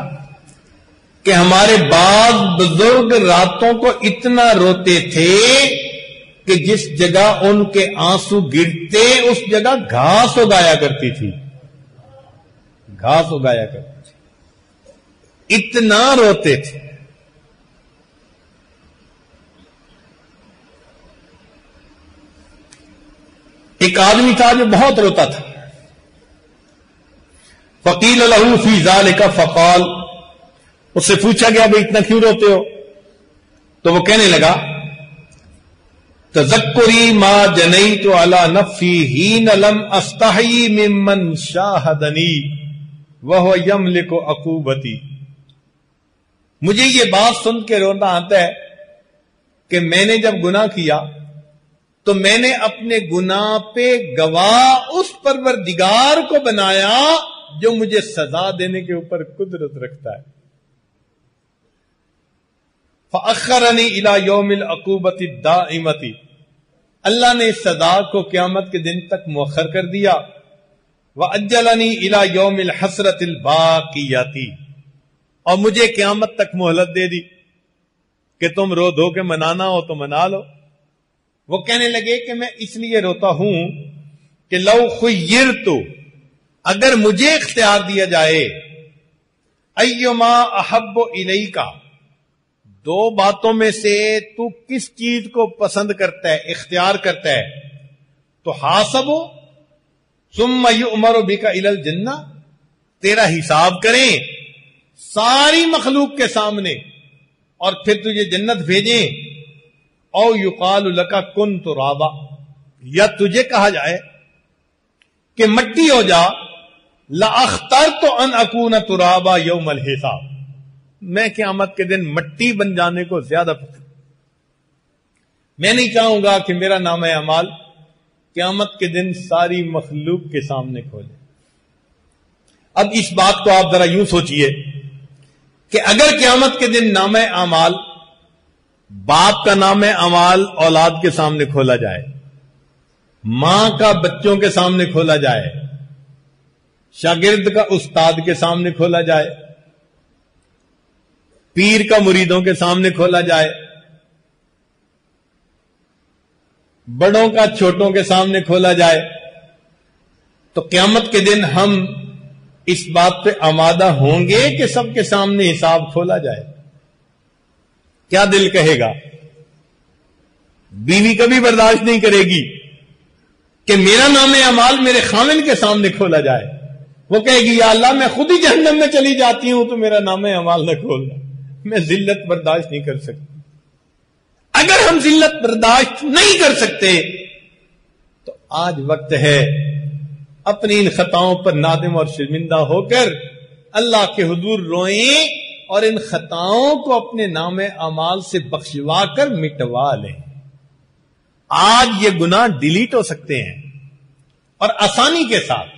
کہ ہمارے بعض بزرگ راتوں کو اتنا روتے تھے کہ جس جگہ ان کے آنسو گرتے اس جگہ گھاس اگایا کرتی تھی. گھاس اگایا کرتی تھی، اتنا روتے تھے. ایک آدمی تھا جو بہت روتا تھا. فقیل له فی ذلک فقال، اس سے پوچھا گیا بھئی اتنا کیوں روتے ہو؟ تو وہ کہنے لگا تذکری ما جنیت علی نفسی حین لم استحی ممن شاہدنی وہو یملک عقوبتی. مجھے یہ بات سن کے رونا آتا ہے کہ میں نے جب گناہ کیا تو میں نے اپنے گناہ پہ گواہ اس پروردگار کو بنایا جو مجھے سزا دینے کے اوپر قدرت رکھتا ہے. فأخرنی الی یوم العقوبۃ الدائمۃ، اللہ نے سزا کو قیامت کے دن تک مؤخر کر دیا. وأجلنی الی یوم الحسرۃ الباقیۃ، اور مجھے قیامت تک مہلت دے دی کہ تم رو دھو کے منانا ہو تو منا لو. وہ کہنے لگے کہ میں اس لیے روتا ہوں کہ لو خیرت، اگر مجھے اختیار دیا جائے، ایما احب الیک، دو باتوں میں سے تو کس چیز کو پسند کرتا ہے، اختیار کرتا ہے، تو حاسب ثم یؤمر بک الی الجنہ، تیرا حساب کریں ساری مخلوق کے سامنے اور پھر تجھے جنت بھیجیں، او یقال لک کن ترابا، یا تجھے کہا جائے کہ مٹی ہو جا، لأخترت ان اکون ترابا یوم الحساب، میں قیامت کے دن مٹی بن جانے کو زیادہ پسند، میں نہیں چاہوں گا کہ میرا نام اعمال قیامت کے دن ساری مخلوق کے سامنے کھولے. اب اس بات کو آپ ذرا یوں سوچئے کہ اگر قیامت کے دن نام اعمال، باپ کا نام اعمال اولاد کے سامنے کھولا جائے، ماں کا بچوں کے سامنے کھولا جائے، شاگرد کا استاد کے سامنے کھولا جائے، پیر کا مریدوں کے سامنے کھولا جائے، بڑوں کا چھوٹوں کے سامنے کھولا جائے، تو قیامت کے دن ہم اس بات پہ آمادہ ہوں گے کہ سب کے سامنے حساب کھولا جائے؟ کیا دل کہے گا؟ بیوی کبھی برداشت نہیں کرے گی کہ میرا نام اعمال میرے خاوند کے سامنے کھولا جائے. وہ کہے گی یا اللہ میں خود ہی جہنم میں چلی جاتی ہوں تو میرا نام اعمال نہ کھولنا، میں ذلت برداشت نہیں کر سکتی. اگر ہم ذلت برداشت نہیں کر سکتے تو آج وقت ہے اپنی ان خطاؤں پر نادم اور شرمندہ ہو کر اللہ کے حضور روئیں اور ان خطاؤں کو اپنے نام اعمال سے بخشوا کر مٹوا لیں. آج یہ گناہ ڈیلیٹ ہو سکتے ہیں اور آسانی کے ساتھ،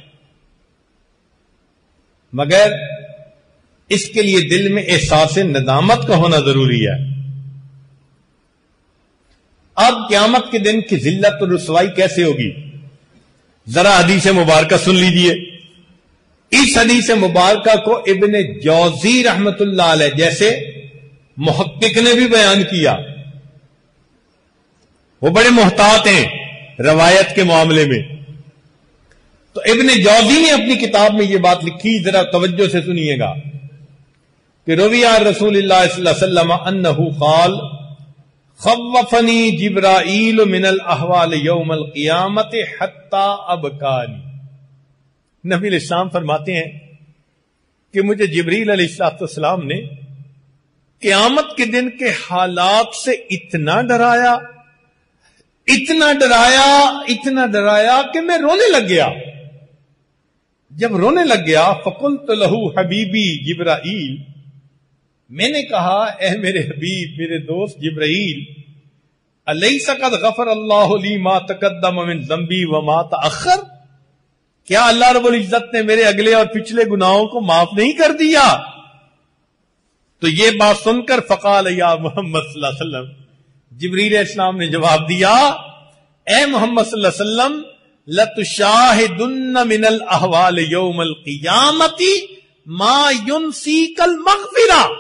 مگر اس کے لیے دل میں احساس ندامت کا ہونا ضروری ہے. اب قیامت کے دن کی ذلت اور رسوائی کیسے ہوگی؟ ذرا حدیث مبارکہ سن لیجئے. اس حدیث مبارکہ کو ابن جوزی رحمت اللہ علیہ جیسے محقق نے بھی بیان کیا. وہ بڑے محتاط ہیں روایت کے معاملے میں. تو ابن جوزی نے اپنی کتاب میں یہ بات لکھی، ذرا توجہ سے سنیے گا کہ روی عن رسول اللہ صلی اللہ علیہ وسلم انہ قال خوفنی جبرائیل من الاحوال یوم القیامت حتی ابکانی. نبی علیہ السلام فرماتے ہیں کہ مجھے جبریل علیہ السلام نے قیامت کے دن کے حالات سے اتنا ڈرایا کہ میں رونے لگ گیا. جب رونے لگ گیا فقلت لہ حبیبی جبرائیل، میں نے کہا اے میرے حبیب، میرے دوست جبرائیل، الیس قد غفر اللہ لی ما تقدم من ذنبی وما تأخر، کیا اللہ رب العزت نے میرے اگلے اور پچھلے گناہوں کو معاف نہیں کر دیا؟ تو یہ بات سن کر فقال یا محمد صلی اللہ علیہ وسلم، جبریل علیہ السلام نے جواب دیا اے محمد صلی اللہ علیہ وسلم لَتُشَاهِدُنَّ مِنَ الْأَحْوَالِ يَوْمَ الْقِيَامَةِ مَا يُنْسِيكَ الْمَغْفِرَةِ،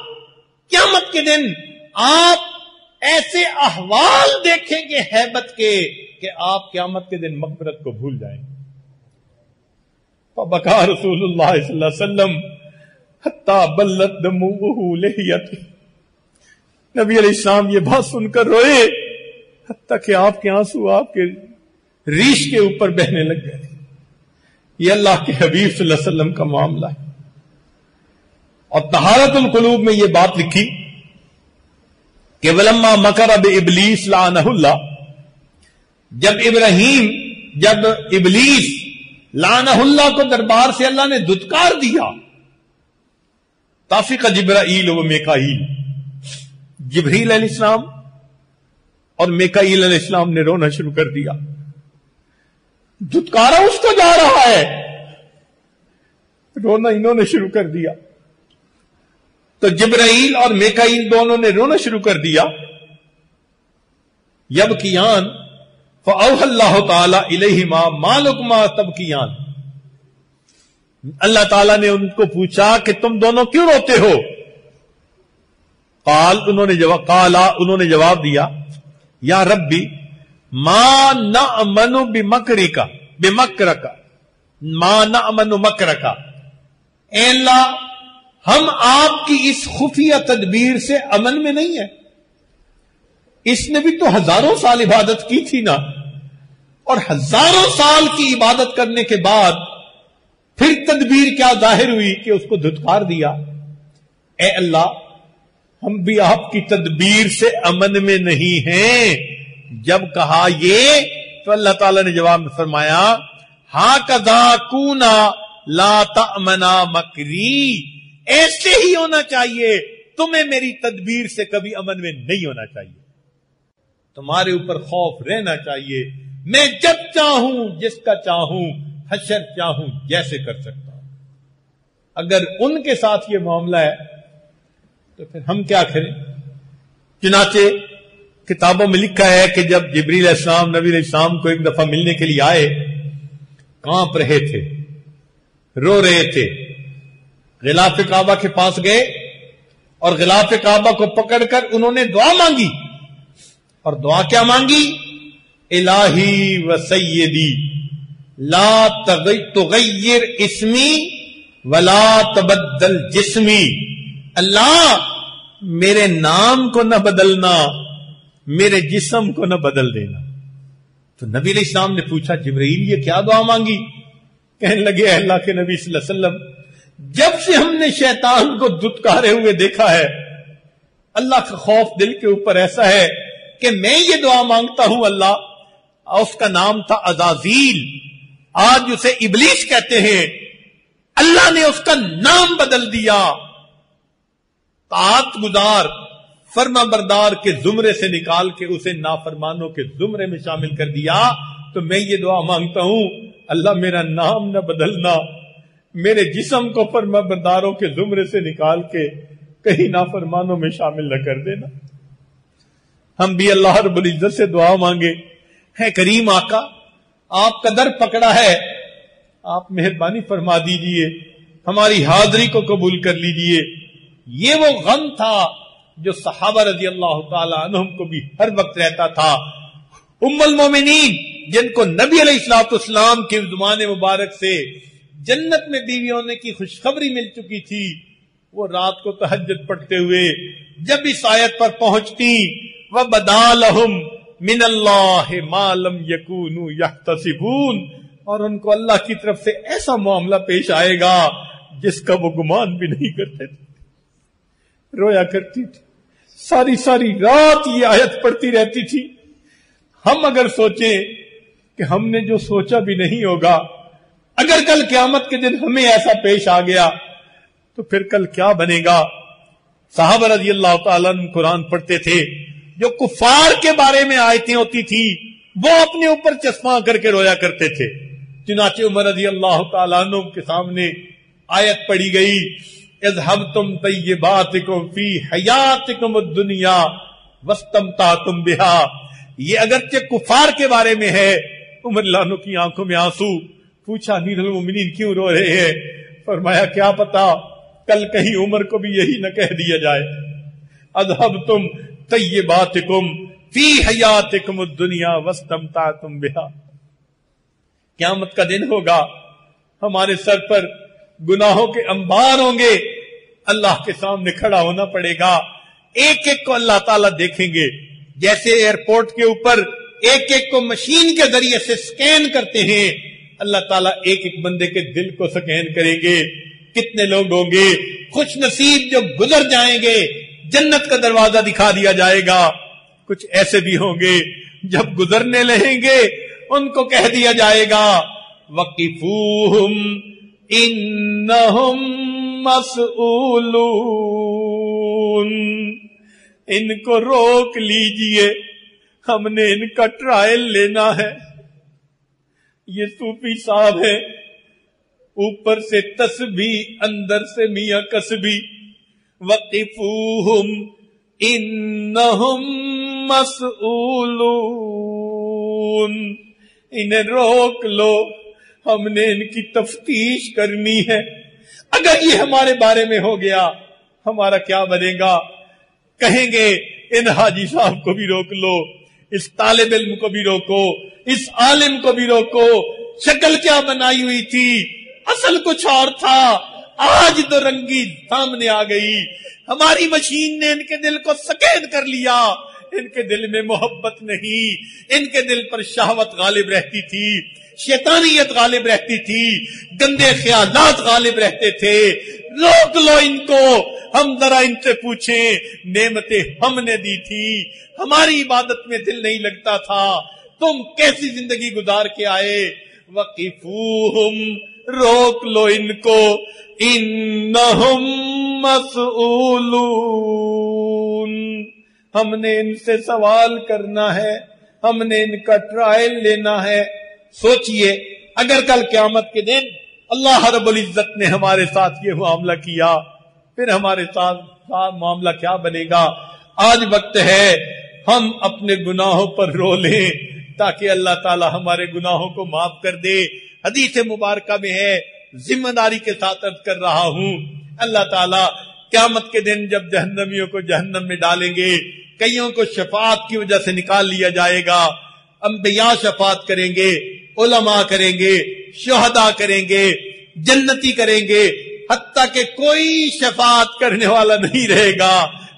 قیامت کے دن آپ ایسے احوال دیکھیں گے ہیبت کے کہ آپ قیامت کے دن مغفرت کو بھول جائیں گے. فَبَكَى رسول اللہ صلی اللہ علیہ وسلم حَتَّى بَلَّتْ دَمُوعُهُ لِحِيَتِهِ. نبی علیہ السلام یہ بات سن کر روئے حتیٰ کہ آپ کے آنسو آپ کے ریش کے اوپر بہنے لگ گئے. یہ اللہ کے حبیب صلی اللہ علیہ وسلم کا معاملہ ہے. اور طہارت القلوب میں یہ بات لکھی کہ وَلَمَّا مَكَرَ بِإِبْلِيسَ لَعَنَهُ اللَّهُ، جب ابلیس لعنہ اللہ کو دربار سے اللہ نے دھتکار دیا، طافق جبرائیل و میکائیل، جبریل علیہ السلام اور میکائیل علیہ السلام نے رونا شروع کر دیا. دھتکارا اس کو جا رہا ہے، رونا انہوں نے شروع کر دیا. تو جبرائیل اور میکائیل دونوں نے رونا شروع کر دیا. یبکیان فاوحى اللہ تعالی الیہما ما لکما تبکیان، اللہ تعالیٰ نے ان کو پوچھا کہ تم دونوں کیوں روتے ہو؟ انہوں نے جواب دیا یا ربی ما نأمن بمکرک ما نأمن مکرک، اے اللہ ہم آپ کی اس خفیہ تدبیر سے امن میں نہیں ہے. اس نے بھی تو ہزاروں سال عبادت کی تھی نا، اور ہزاروں سال کی عبادت کرنے کے بعد پھر تدبیر کیا ظاہر ہوئی کہ اس کو دھتکار دیا. اے اللہ ہم بھی آپ کی تدبیر سے امن میں نہیں ہیں. جب کہا یہ تو اللہ تعالی نے جواب میں فرمایا ہاکذا کونا لا تأمنا مکری، ایسے ہی ہونا چاہیے، تمہیں میری تدبیر سے کبھی امن میں نہیں ہونا چاہیے، تمہارے اوپر خوف رہنا چاہیے. میں جب چاہوں جس کا چاہوں حشر چاہوں جیسے کر سکتا ہوں. اگر ان کے ساتھ یہ معاملہ ہے تو پھر ہم کیا کریں؟ چنانچہ کتابوں میں لکھا ہے کہ جب جبریل علیہ السلام نبی علیہ السلام کو ایک دفعہ ملنے کے لیے آئے، کانپ رہے تھے، رو رہے تھے، غلاف کعبہ کے پاس گئے اور غلاف کعبہ کو پکڑ کر انہوں نے دعا مانگی. اور دعا کیا مانگی؟ الہی و سیدی لا تغیر اسمی ولا تبدل جسمی. اللہ میرے نام کو نہ بدلنا، میرے جسم کو نہ بدل دینا. تو نبی علیہ السلام نے پوچھا جبرائیل یہ کیا دعا مانگی؟ کہنے لگے اے اللہ کے نبی صلی اللہ علیہ وسلم، جب سے ہم نے شیطان کو دھتکارے ہوئے دیکھا ہے اللہ کا خوف دل کے اوپر ایسا ہے کہ میں یہ دعا مانگتا ہوں. اللہ اس کا نام تھا عزازیل، آج اسے ابلیس کہتے ہیں. اللہ نے اس کا نام بدل دیا. طاعت گزار فرما بردار کے زمرے سے نکال کے اسے نافرمانوں کے زمرے میں شامل کر دیا. تو میں یہ دعا مانگتا ہوں اللہ میرا نام نہ بدلنا، میرے جسم کو فرما برداروں کے زمرے سے نکال کے کہیں نافرمانوں میں شامل نہ کر دینا. ہم بھی اللہ رب العزت سے دعا مانگے. ہے کریم آقا آپ کا در پکڑا ہے، آپ مہربانی فرما دیجئے، ہماری حاضری کو قبول کر لیجئے. یہ وہ غم تھا جو صحابہ رضی اللہ تعالی عنہم کو بھی ہر وقت رہتا تھا. ام المومنین جن کو نبی علیہ الصلوۃ والسلام کے زمانے مبارک سے جنت میں بیوی ہونے کی خوشخبری مل چکی تھی، وہ رات کو تہجد پڑھتے ہوئے جب اس آیت پر پہنچتی وَبَدَا لَهُمْ مِنَ اللَّهِ مَا لَمْ يَكُونُوا يَحْتَسِبُونَ، اور ان کو اللہ کی طرف سے ایسا معاملہ پیش آئے گا جس کا وہ گمان بھی نہیں کرتے تھے. رویا کرتی تھی، ساری ساری رات یہ آیت پڑھتی رہتی تھی. ہم اگر سوچیں کہ ہم نے جو سوچا بھی نہیں ہوگا، اگر کل قیامت کے دن ہمیں ایسا پیش آ گیا تو پھر کل کیا بنے گا. صحابہ رضی اللہ تعالیٰ عنہ قرآن پڑھتے تھے، جو کفار کے بارے میں آیتیں ہوتی تھی وہ اپنے اوپر چشمہ کر کے رویا کرتے تھے. چنانچہ عمر رضی اللہ تعالیٰ عنہ کے سامنے آیت پڑھی گئی اذهبتم طیباتکم فی حیاتکم الدنیا واستمتعتم بها. یہ اگرچہ کفار کے بارے میں ہے. عمر اللہ عنہ کی آنکھوں میں آنسو. پوچھا امیر المومنین کیوں رو رہے ہیں؟ فرمایا کیا پتا کل کہیں عمر کو بھی یہی نہ کہہ دیا جائے اذهبتم طیباتکم فی حیاتکم الدنیا واستمتعتم بها. قیامت کا دن ہوگا، ہمارے سر پر گناہوں کے انبار ہوں گے، اللہ کے سامنے کھڑا ہونا پڑے گا. ایک ایک کو اللہ تعالیٰ دیکھیں گے، جیسے ایئرپورٹ کے اوپر ایک ایک کو مشین کے ذریعے سے سکین کرتے ہیں، اللہ تعالیٰ ایک ایک بندے کے دل کو سکین کریں گے. کتنے لوگ ہوں گے خوش نصیب جو گزر جائیں گے، جنت کا دروازہ دکھا دیا جائے گا. کچھ ایسے بھی ہوں گے جب گزرنے لہیں گے ان کو کہہ دیا جائے گا وقفوہم انہم مسئولون، ان کو روک لیجئے، ہم نے ان کا ٹرائل لینا ہے. یہ صوفی صاحب ہے، اوپر سے تسبیح اندر سے میاں کسبی. وقفوہم انہم مسئولون، انہیں روک لو، ہم نے ان کی تفتیش کرنی ہے. اگر یہ ہمارے بارے میں ہو گیا ہمارا کیا بنے گا؟ کہیں گے ان حاجی صاحب کو بھی روک لو، اس طالب علم کو بھی روکو، اس عالم کو بھی روکو. شکل کیا بنائی ہوئی تھی، اصل کچھ اور تھا. آج تو رنگی سامنے آ گئی. ہماری مشین نے ان کے دل کو سکین کر لیا. ان کے دل میں محبت نہیں، ان کے دل پر شہوت غالب رہتی تھی، شیطانیت غالب رہتی تھی، گندے خیالات غالب رہتے تھے. روک لو ان کو. ہم ذرا ان سے پوچھیں نعمتیں ہم نے دی تھی، ہماری عبادت میں دل نہیں لگتا تھا، تم کیسی زندگی گزار کے آئے. وقفوہم، روک لو ان کو، انہم مسئولون، ہم نے ان سے سوال کرنا ہے، ہم نے ان کا ٹرائل لینا ہے. سوچئے اگر کل قیامت کے دن اللہ رب العزت نے ہمارے ساتھ یہ معاملہ کیا پھر ہمارے ساتھ معاملہ کیا بنے گا. آج وقت ہے ہم اپنے گناہوں پر رو لیں تاکہ اللہ تعالی ہمارے گناہوں کو معاف کر دے. حدیث مبارکہ میں ہے، ذمہ داری کے ساتھ عرض کر رہا ہوں، اللہ تعالی قیامت کے دن جب جہنمیوں کو جہنم میں ڈالیں گے، کئیوں کو شفاعت کی وجہ سے نکال لیا جائے گا، انبیاء شفاعت کریں گے، علماء کریں گے، شہداء کریں گے، جنتی کریں گے، حتیٰ کہ کوئی شفاعت کرنے والا نہیں رہے گا۔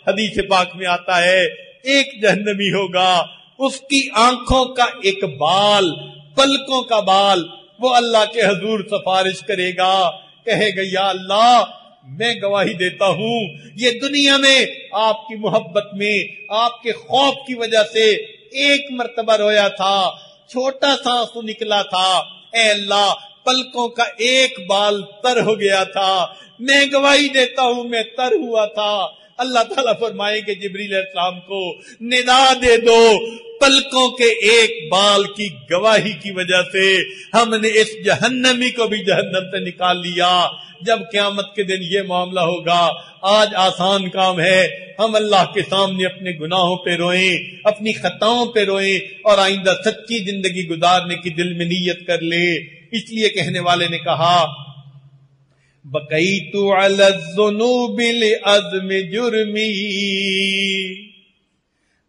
حدیث پاک میں آتا ہے ایک جہنمی ہوگا، اس کی آنکھوں کا ایک بال، پلکوں کا بال، وہ اللہ کے حضور سفارش کرے گا، کہے گا یا اللہ میں گواہی دیتا ہوں یہ دنیا میں آپ کی محبت میں، آپ کے خوف کی وجہ سے ایک مرتبہ رویا تھا، چھوٹا سا آنسو نکلا تھا، اے اللہ پلکوں کا ایک بال تر ہو گیا تھا، میں گواہی دیتا ہوں میں تر ہوا تھا۔ اللہ تعالیٰ فرمائے کہ جبریل علیہ السلام کو ندا دے دو، پلکوں کے ایک بال کی گواہی کی وجہ سے ہم نے اس جہنمی کو بھی جہنم سے نکال لیا۔ جب قیامت کے دن یہ معاملہ ہوگا، آج آسان کام ہے، ہم اللہ کے سامنے اپنے گناہوں پہ روئیں، اپنی خطاؤں پہ روئیں، اور آئندہ سچی زندگی گزارنے کی دل میں نیت کر لیں۔ اس لیے کہنے والے نے کہا بقیت علی الذنوب لعظم جرمی،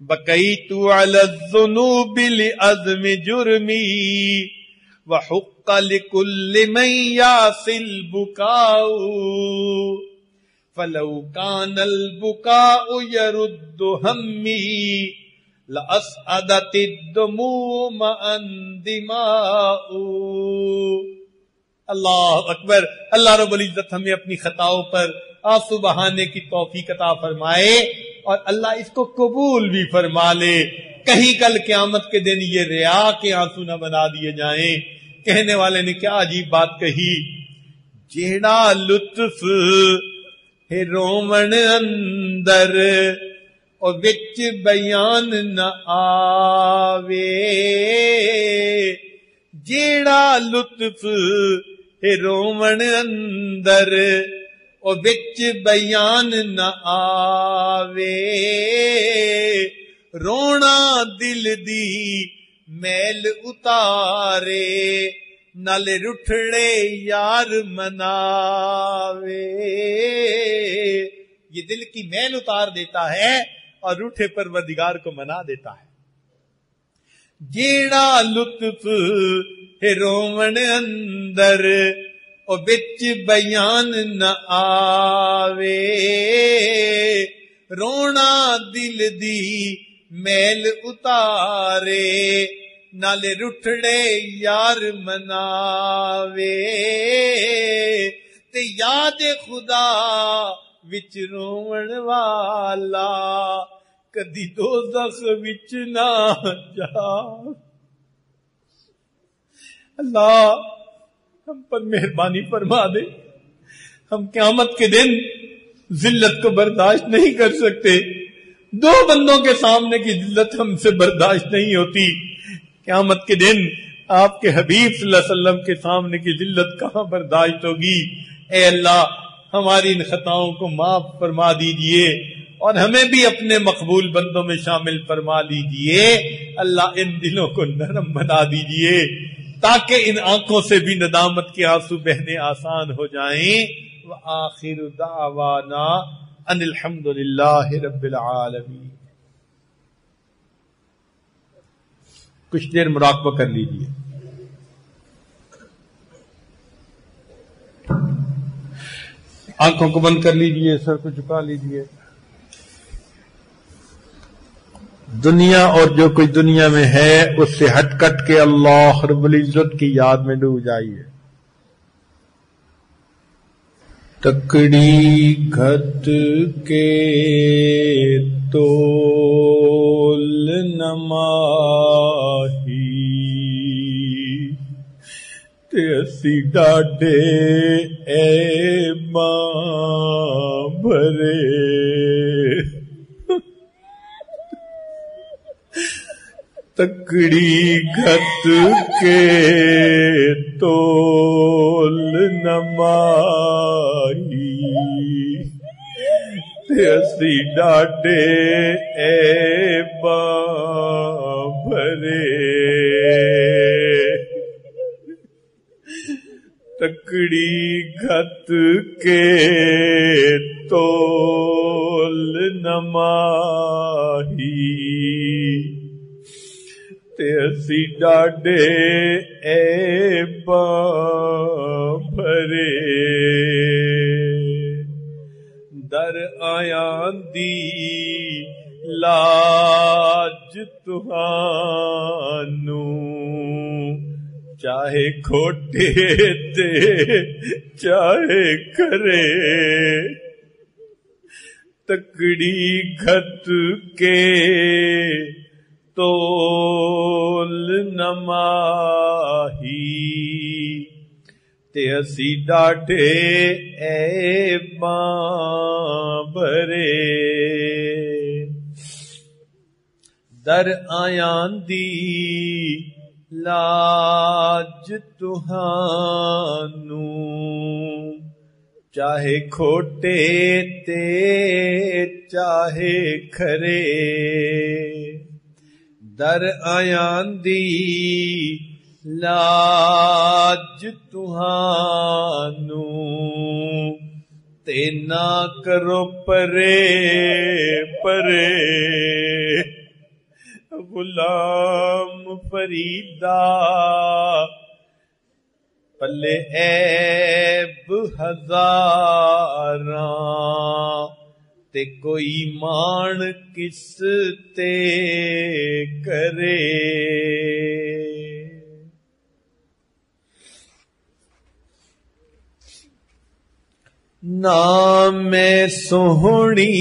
بقیت علی الذنوب لعظم جرمی، وحق لكل من يعصي البكاء، فلو كان البكاء يرد همي لأسعدت الدموع مع الدماء۔ اللہ اکبر۔ اللہ رب العزت ہمیں اپنی خطاؤں پر آنسو بہانے کی توفیق عطا فرمائے، اور اللہ اس کو قبول بھی فرما لے۔ کہیں کل قیامت کے دن یہ ریا کے آنسو نہ بنا دیے جائیں۔ کہنے والے نے کیا عجیب بات کہی، جیڑا لطف ہے رومن اندر اور وچ بیان نہ آوے، جیڑا لطف ہے رومن اندر اور وچ بیان نہ آوے، رونا دل دی میل اتارے نالے رٹھڑے یار مناوے۔ یہ دل کی میل اتار دیتا ہے اور روٹھے پروردگار کو منا دیتا ہے۔ جیڑا لطف ہے رومن اندر اور بچ بیان نہ آوے، رونا دل دی میل اتارے نالے رٹھڑے یار مناوے، تے یاد خدا وچ روون والا کدی دوزخ وچ نہ جا۔ اللہ ہم پر مہربانی فرما دے، ہم قیامت کے دن ذلت کو برداشت نہیں کر سکتے۔ دو بندوں کے سامنے کی ذلت ہم سے برداشت نہیں ہوتی، قیامت کے دن آپ کے حبیب صلی اللہ علیہ وسلم کے سامنے کی ذلت کہاں برداشت ہوگی۔ اے اللہ ہماری ان خطاؤں کو معاف فرما دیجئے اور ہمیں بھی اپنے مقبول بندوں میں شامل فرما لیجئے۔ اللہ ان دلوں کو نرم بنا دیجئے تاکہ ان آنکھوں سے بھی ندامت کے آنسو بہنے آسان ہو جائیں۔ وآخر دعوانا ان الحمد للہ رب العالمین۔ کچھ دیر مراقبہ کر لیجئے۔ آنکھوں کو بند کر لیجئے، سر کو جھکا لیجئے۔ دنیا اور جو کچھ دنیا میں ہے اس سے ہٹ کٹ کے اللہ رب العزت کی یاد میں ڈوب جائیے۔ تکڑی گھٹ کے تول نماہی تے اسی ڈاڈے اے ماں بھرے، تکڑی گھٹ کے تول نماہی تے اسی ڈاڈے اے ماں بھرے، تکڑی گھٹ کے تول نماہی تے اسی ڈاڈے عیباں بھرے در آیاں دی لاج تہانوں چاہے کھوٹے تے چاہے کرے تکڑی گھت کے تول نماہی تے اسی ڈاڈے عیباں بھرے در آیاں دی لاج تہانوں چاہے کھوٹے تے چاہے کھرے در آیاں دی لاج تہانوں تے نہ کرو پرے پرے غلام فریدا پلے عیب ہزاراں تے کوئی مان کس تے کرے نہ میں سوہنی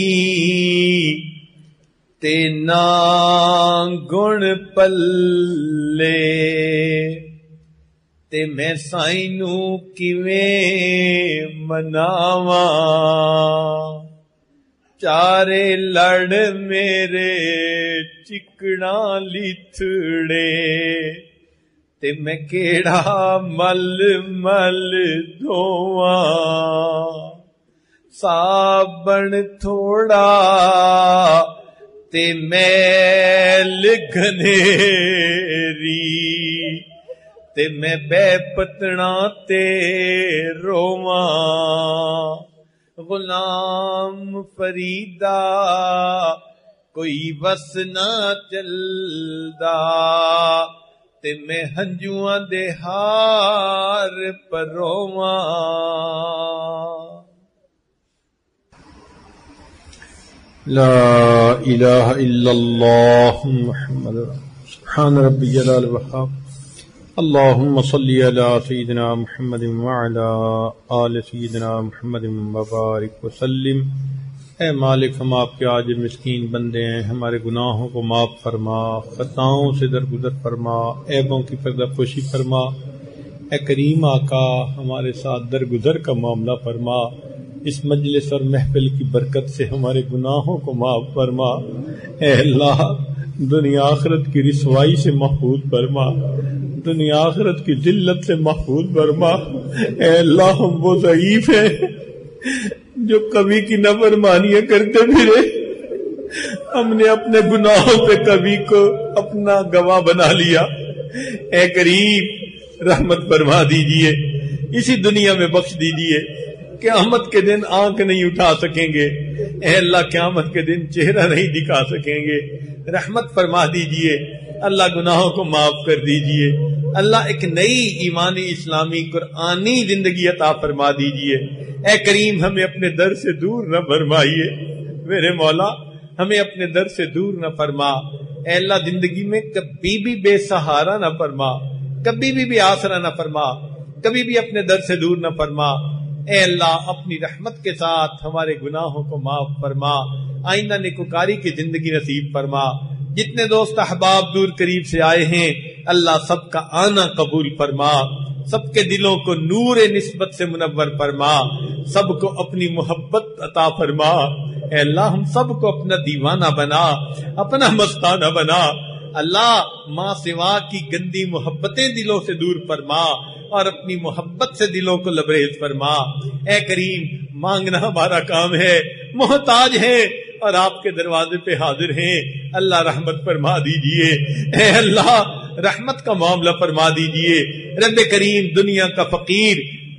تے نہ گن پلے تے میں سائیں نوں کیویں مناواں چارے لڑ میرے چکڑا لتھڑے تے میں کیڑا مل مل دھواں صابن تھوڑا تے میل گھنیری تے میں بے پتنا تے رواں غلام فریدا کوئی وس نہ چلدا تے میں ہنجواں دے ہار پرواں لا الہ الا اللہ محمد سبحان ربی جلال وحاب اللہم صلی علی سیدنا محمد وعلی آل سیدنا محمد وبارک وسلم۔ اے مالک، ہم آپ کے عاجز مسکین بندے ہیں، ہمارے گناہوں کو معاف فرما، خطاؤں سے درگزر فرما، عیبوں کی پردہ پوشی فرما۔ اے کریم آقا، ہمارے ساتھ درگزر کا معاملہ فرما، اس مجلس اور محفل کی برکت سے ہمارے گناہوں کو معاف فرما۔ اے اللہ، دنیا آخرت کی رسوائی سے محفوظ فرما، دنیا آخرت کی ذلت سے محفوظ فرما۔ اے اللہ، ہم وہ ضعیف ہیں جو کبھی کی نافرمانیاں کرتے پھرے، ہم نے اپنے گناہوں پہ کبھی کو اپنا گواہ بنا لیا۔ اے کریم، رحمت فرما دیجئے، اسی دنیا میں بخش دیجئے، قیامت کے دن آنکھ نہیں اٹھا سکیں گے۔ اے اللہ، قیامت کے دن چہرہ نہیں دکھا سکیں گے، رحمت فرما دیجئے۔ اللہ، گناہوں کو معاف کر دیجئے۔ اللہ، ایک نئی ایمانی اسلامی قرآنی زندگی عطا فرما دیجئے۔ اے کریم، ہمیں اپنے در سے دور نہ فرمائیے، میرے مولا، ہمیں اپنے در سے دور نہ فرما۔ اے اللہ، زندگی میں کبھی بھی بے سہارا نہ فرما، کبھی بھی آسرا نہ فرما، کبھی بھی اپنے در سے دور نہ فرما۔ اے اللہ، اپنی رحمت کے ساتھ ہمارے گناہوں کو معاف فرما، آئندہ نیکوکاری کی زندگی نصیب فرما۔ جتنے دوست احباب دور قریب سے آئے ہیں، اللہ سب کا آنا قبول فرما، سب کے دلوں کو نور نسبت سے منور فرما، سب کو اپنی محبت عطا فرما۔ اے اللہ، ہم سب کو اپنا دیوانہ بنا، اپنا مستانہ بنا۔ اللہ، ماں سوا کی گندی محبتیں دلوں سے دور فرما اور اپنی محبت سے دلوں کو لبریز فرما۔ اے کریم، مانگنا ہمارا کام ہے، محتاج ہیں اور آپ کے دروازے پہ حاضر ہیں۔ اللہ، رحمت فرما دیجئے۔ اے اللہ، رحمت کا معاملہ فرما دیجئے۔ رب کریم، دنیا کا فقیر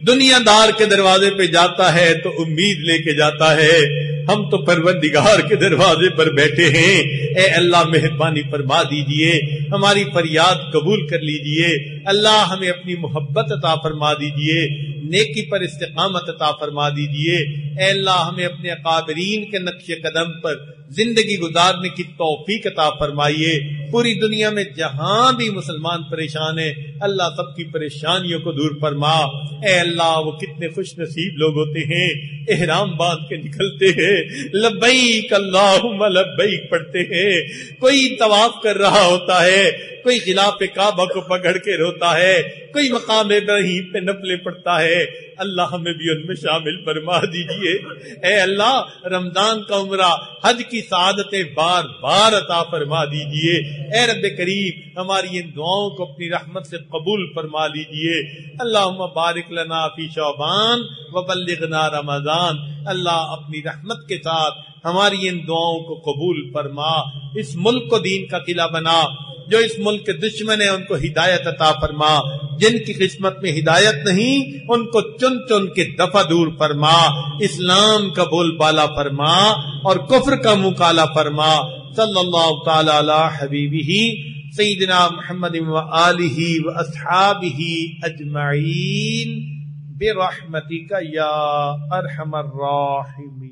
دنیا دار کے دروازے پہ جاتا ہے تو امید لے کے جاتا ہے، ہم تو پروردگار کے دروازے پر بیٹھے ہیں۔ اے اللہ مہربانی فرما دیجئے، ہماری فریاد قبول کر لیجئے، اللہ ہمیں اپنی محبت عطا فرما دیجئے، نیکی پر استقامت عطا فرما دیجئے۔ اے اللہ ہمیں اپنے اکابرین کے نقش قدم پر زندگی گزارنے کی توفیق عطا فرمائیے۔ پوری دنیا میں جہاں بھی مسلمان پریشان ہیں، اللہ سب کی پریشانیوں کو دور فرما۔ اے اللہ وہ کتنے خوش نصیب لوگ ہوتے ہیں، احرام باندھ کے نکلتے ہیں، لبیک اللہم لبیک پڑھتے ہیں، کوئی طواف کر رہا ہوتا ہے، کوئی خلاف کعبہ کو پکڑ کے روتا ہے، کوئی مقام ابراہیم پہ نفلیں پڑھتا ہے۔ اللہ ہمیں بھی ان میں شامل فرما دیجئے۔ اے اللہ رمضان کا عمرہ، حج کی سعادتیں بار بار عطا فرما دیجئے۔ اے رب کریم ہماری ان دعاؤں کو اپنی رحمت سے قبول فرما لیجئے۔ اللہم بارک لنا فی شعبان وبلغنا رمضان۔ اللہ اپنی رحمت کے ساتھ ہماری ان دعاؤں کو قبول فرما، اس ملک کو دین کا قلعہ بنا، جو اس ملک کے دشمن ہیں ان کو ہدایت عطا فرما، جن کی قسمت میں ہدایت نہیں ان کو چن چن کے دفع دور فرما، اسلام کا بول بالا فرما اور کفر کا منہ کالا فرما۔ صلی اللہ تعالی علی حبیبہ سیدنا محمد وآلہ واصحابہ اجمعین برحمتک یا ارحم الراحمین۔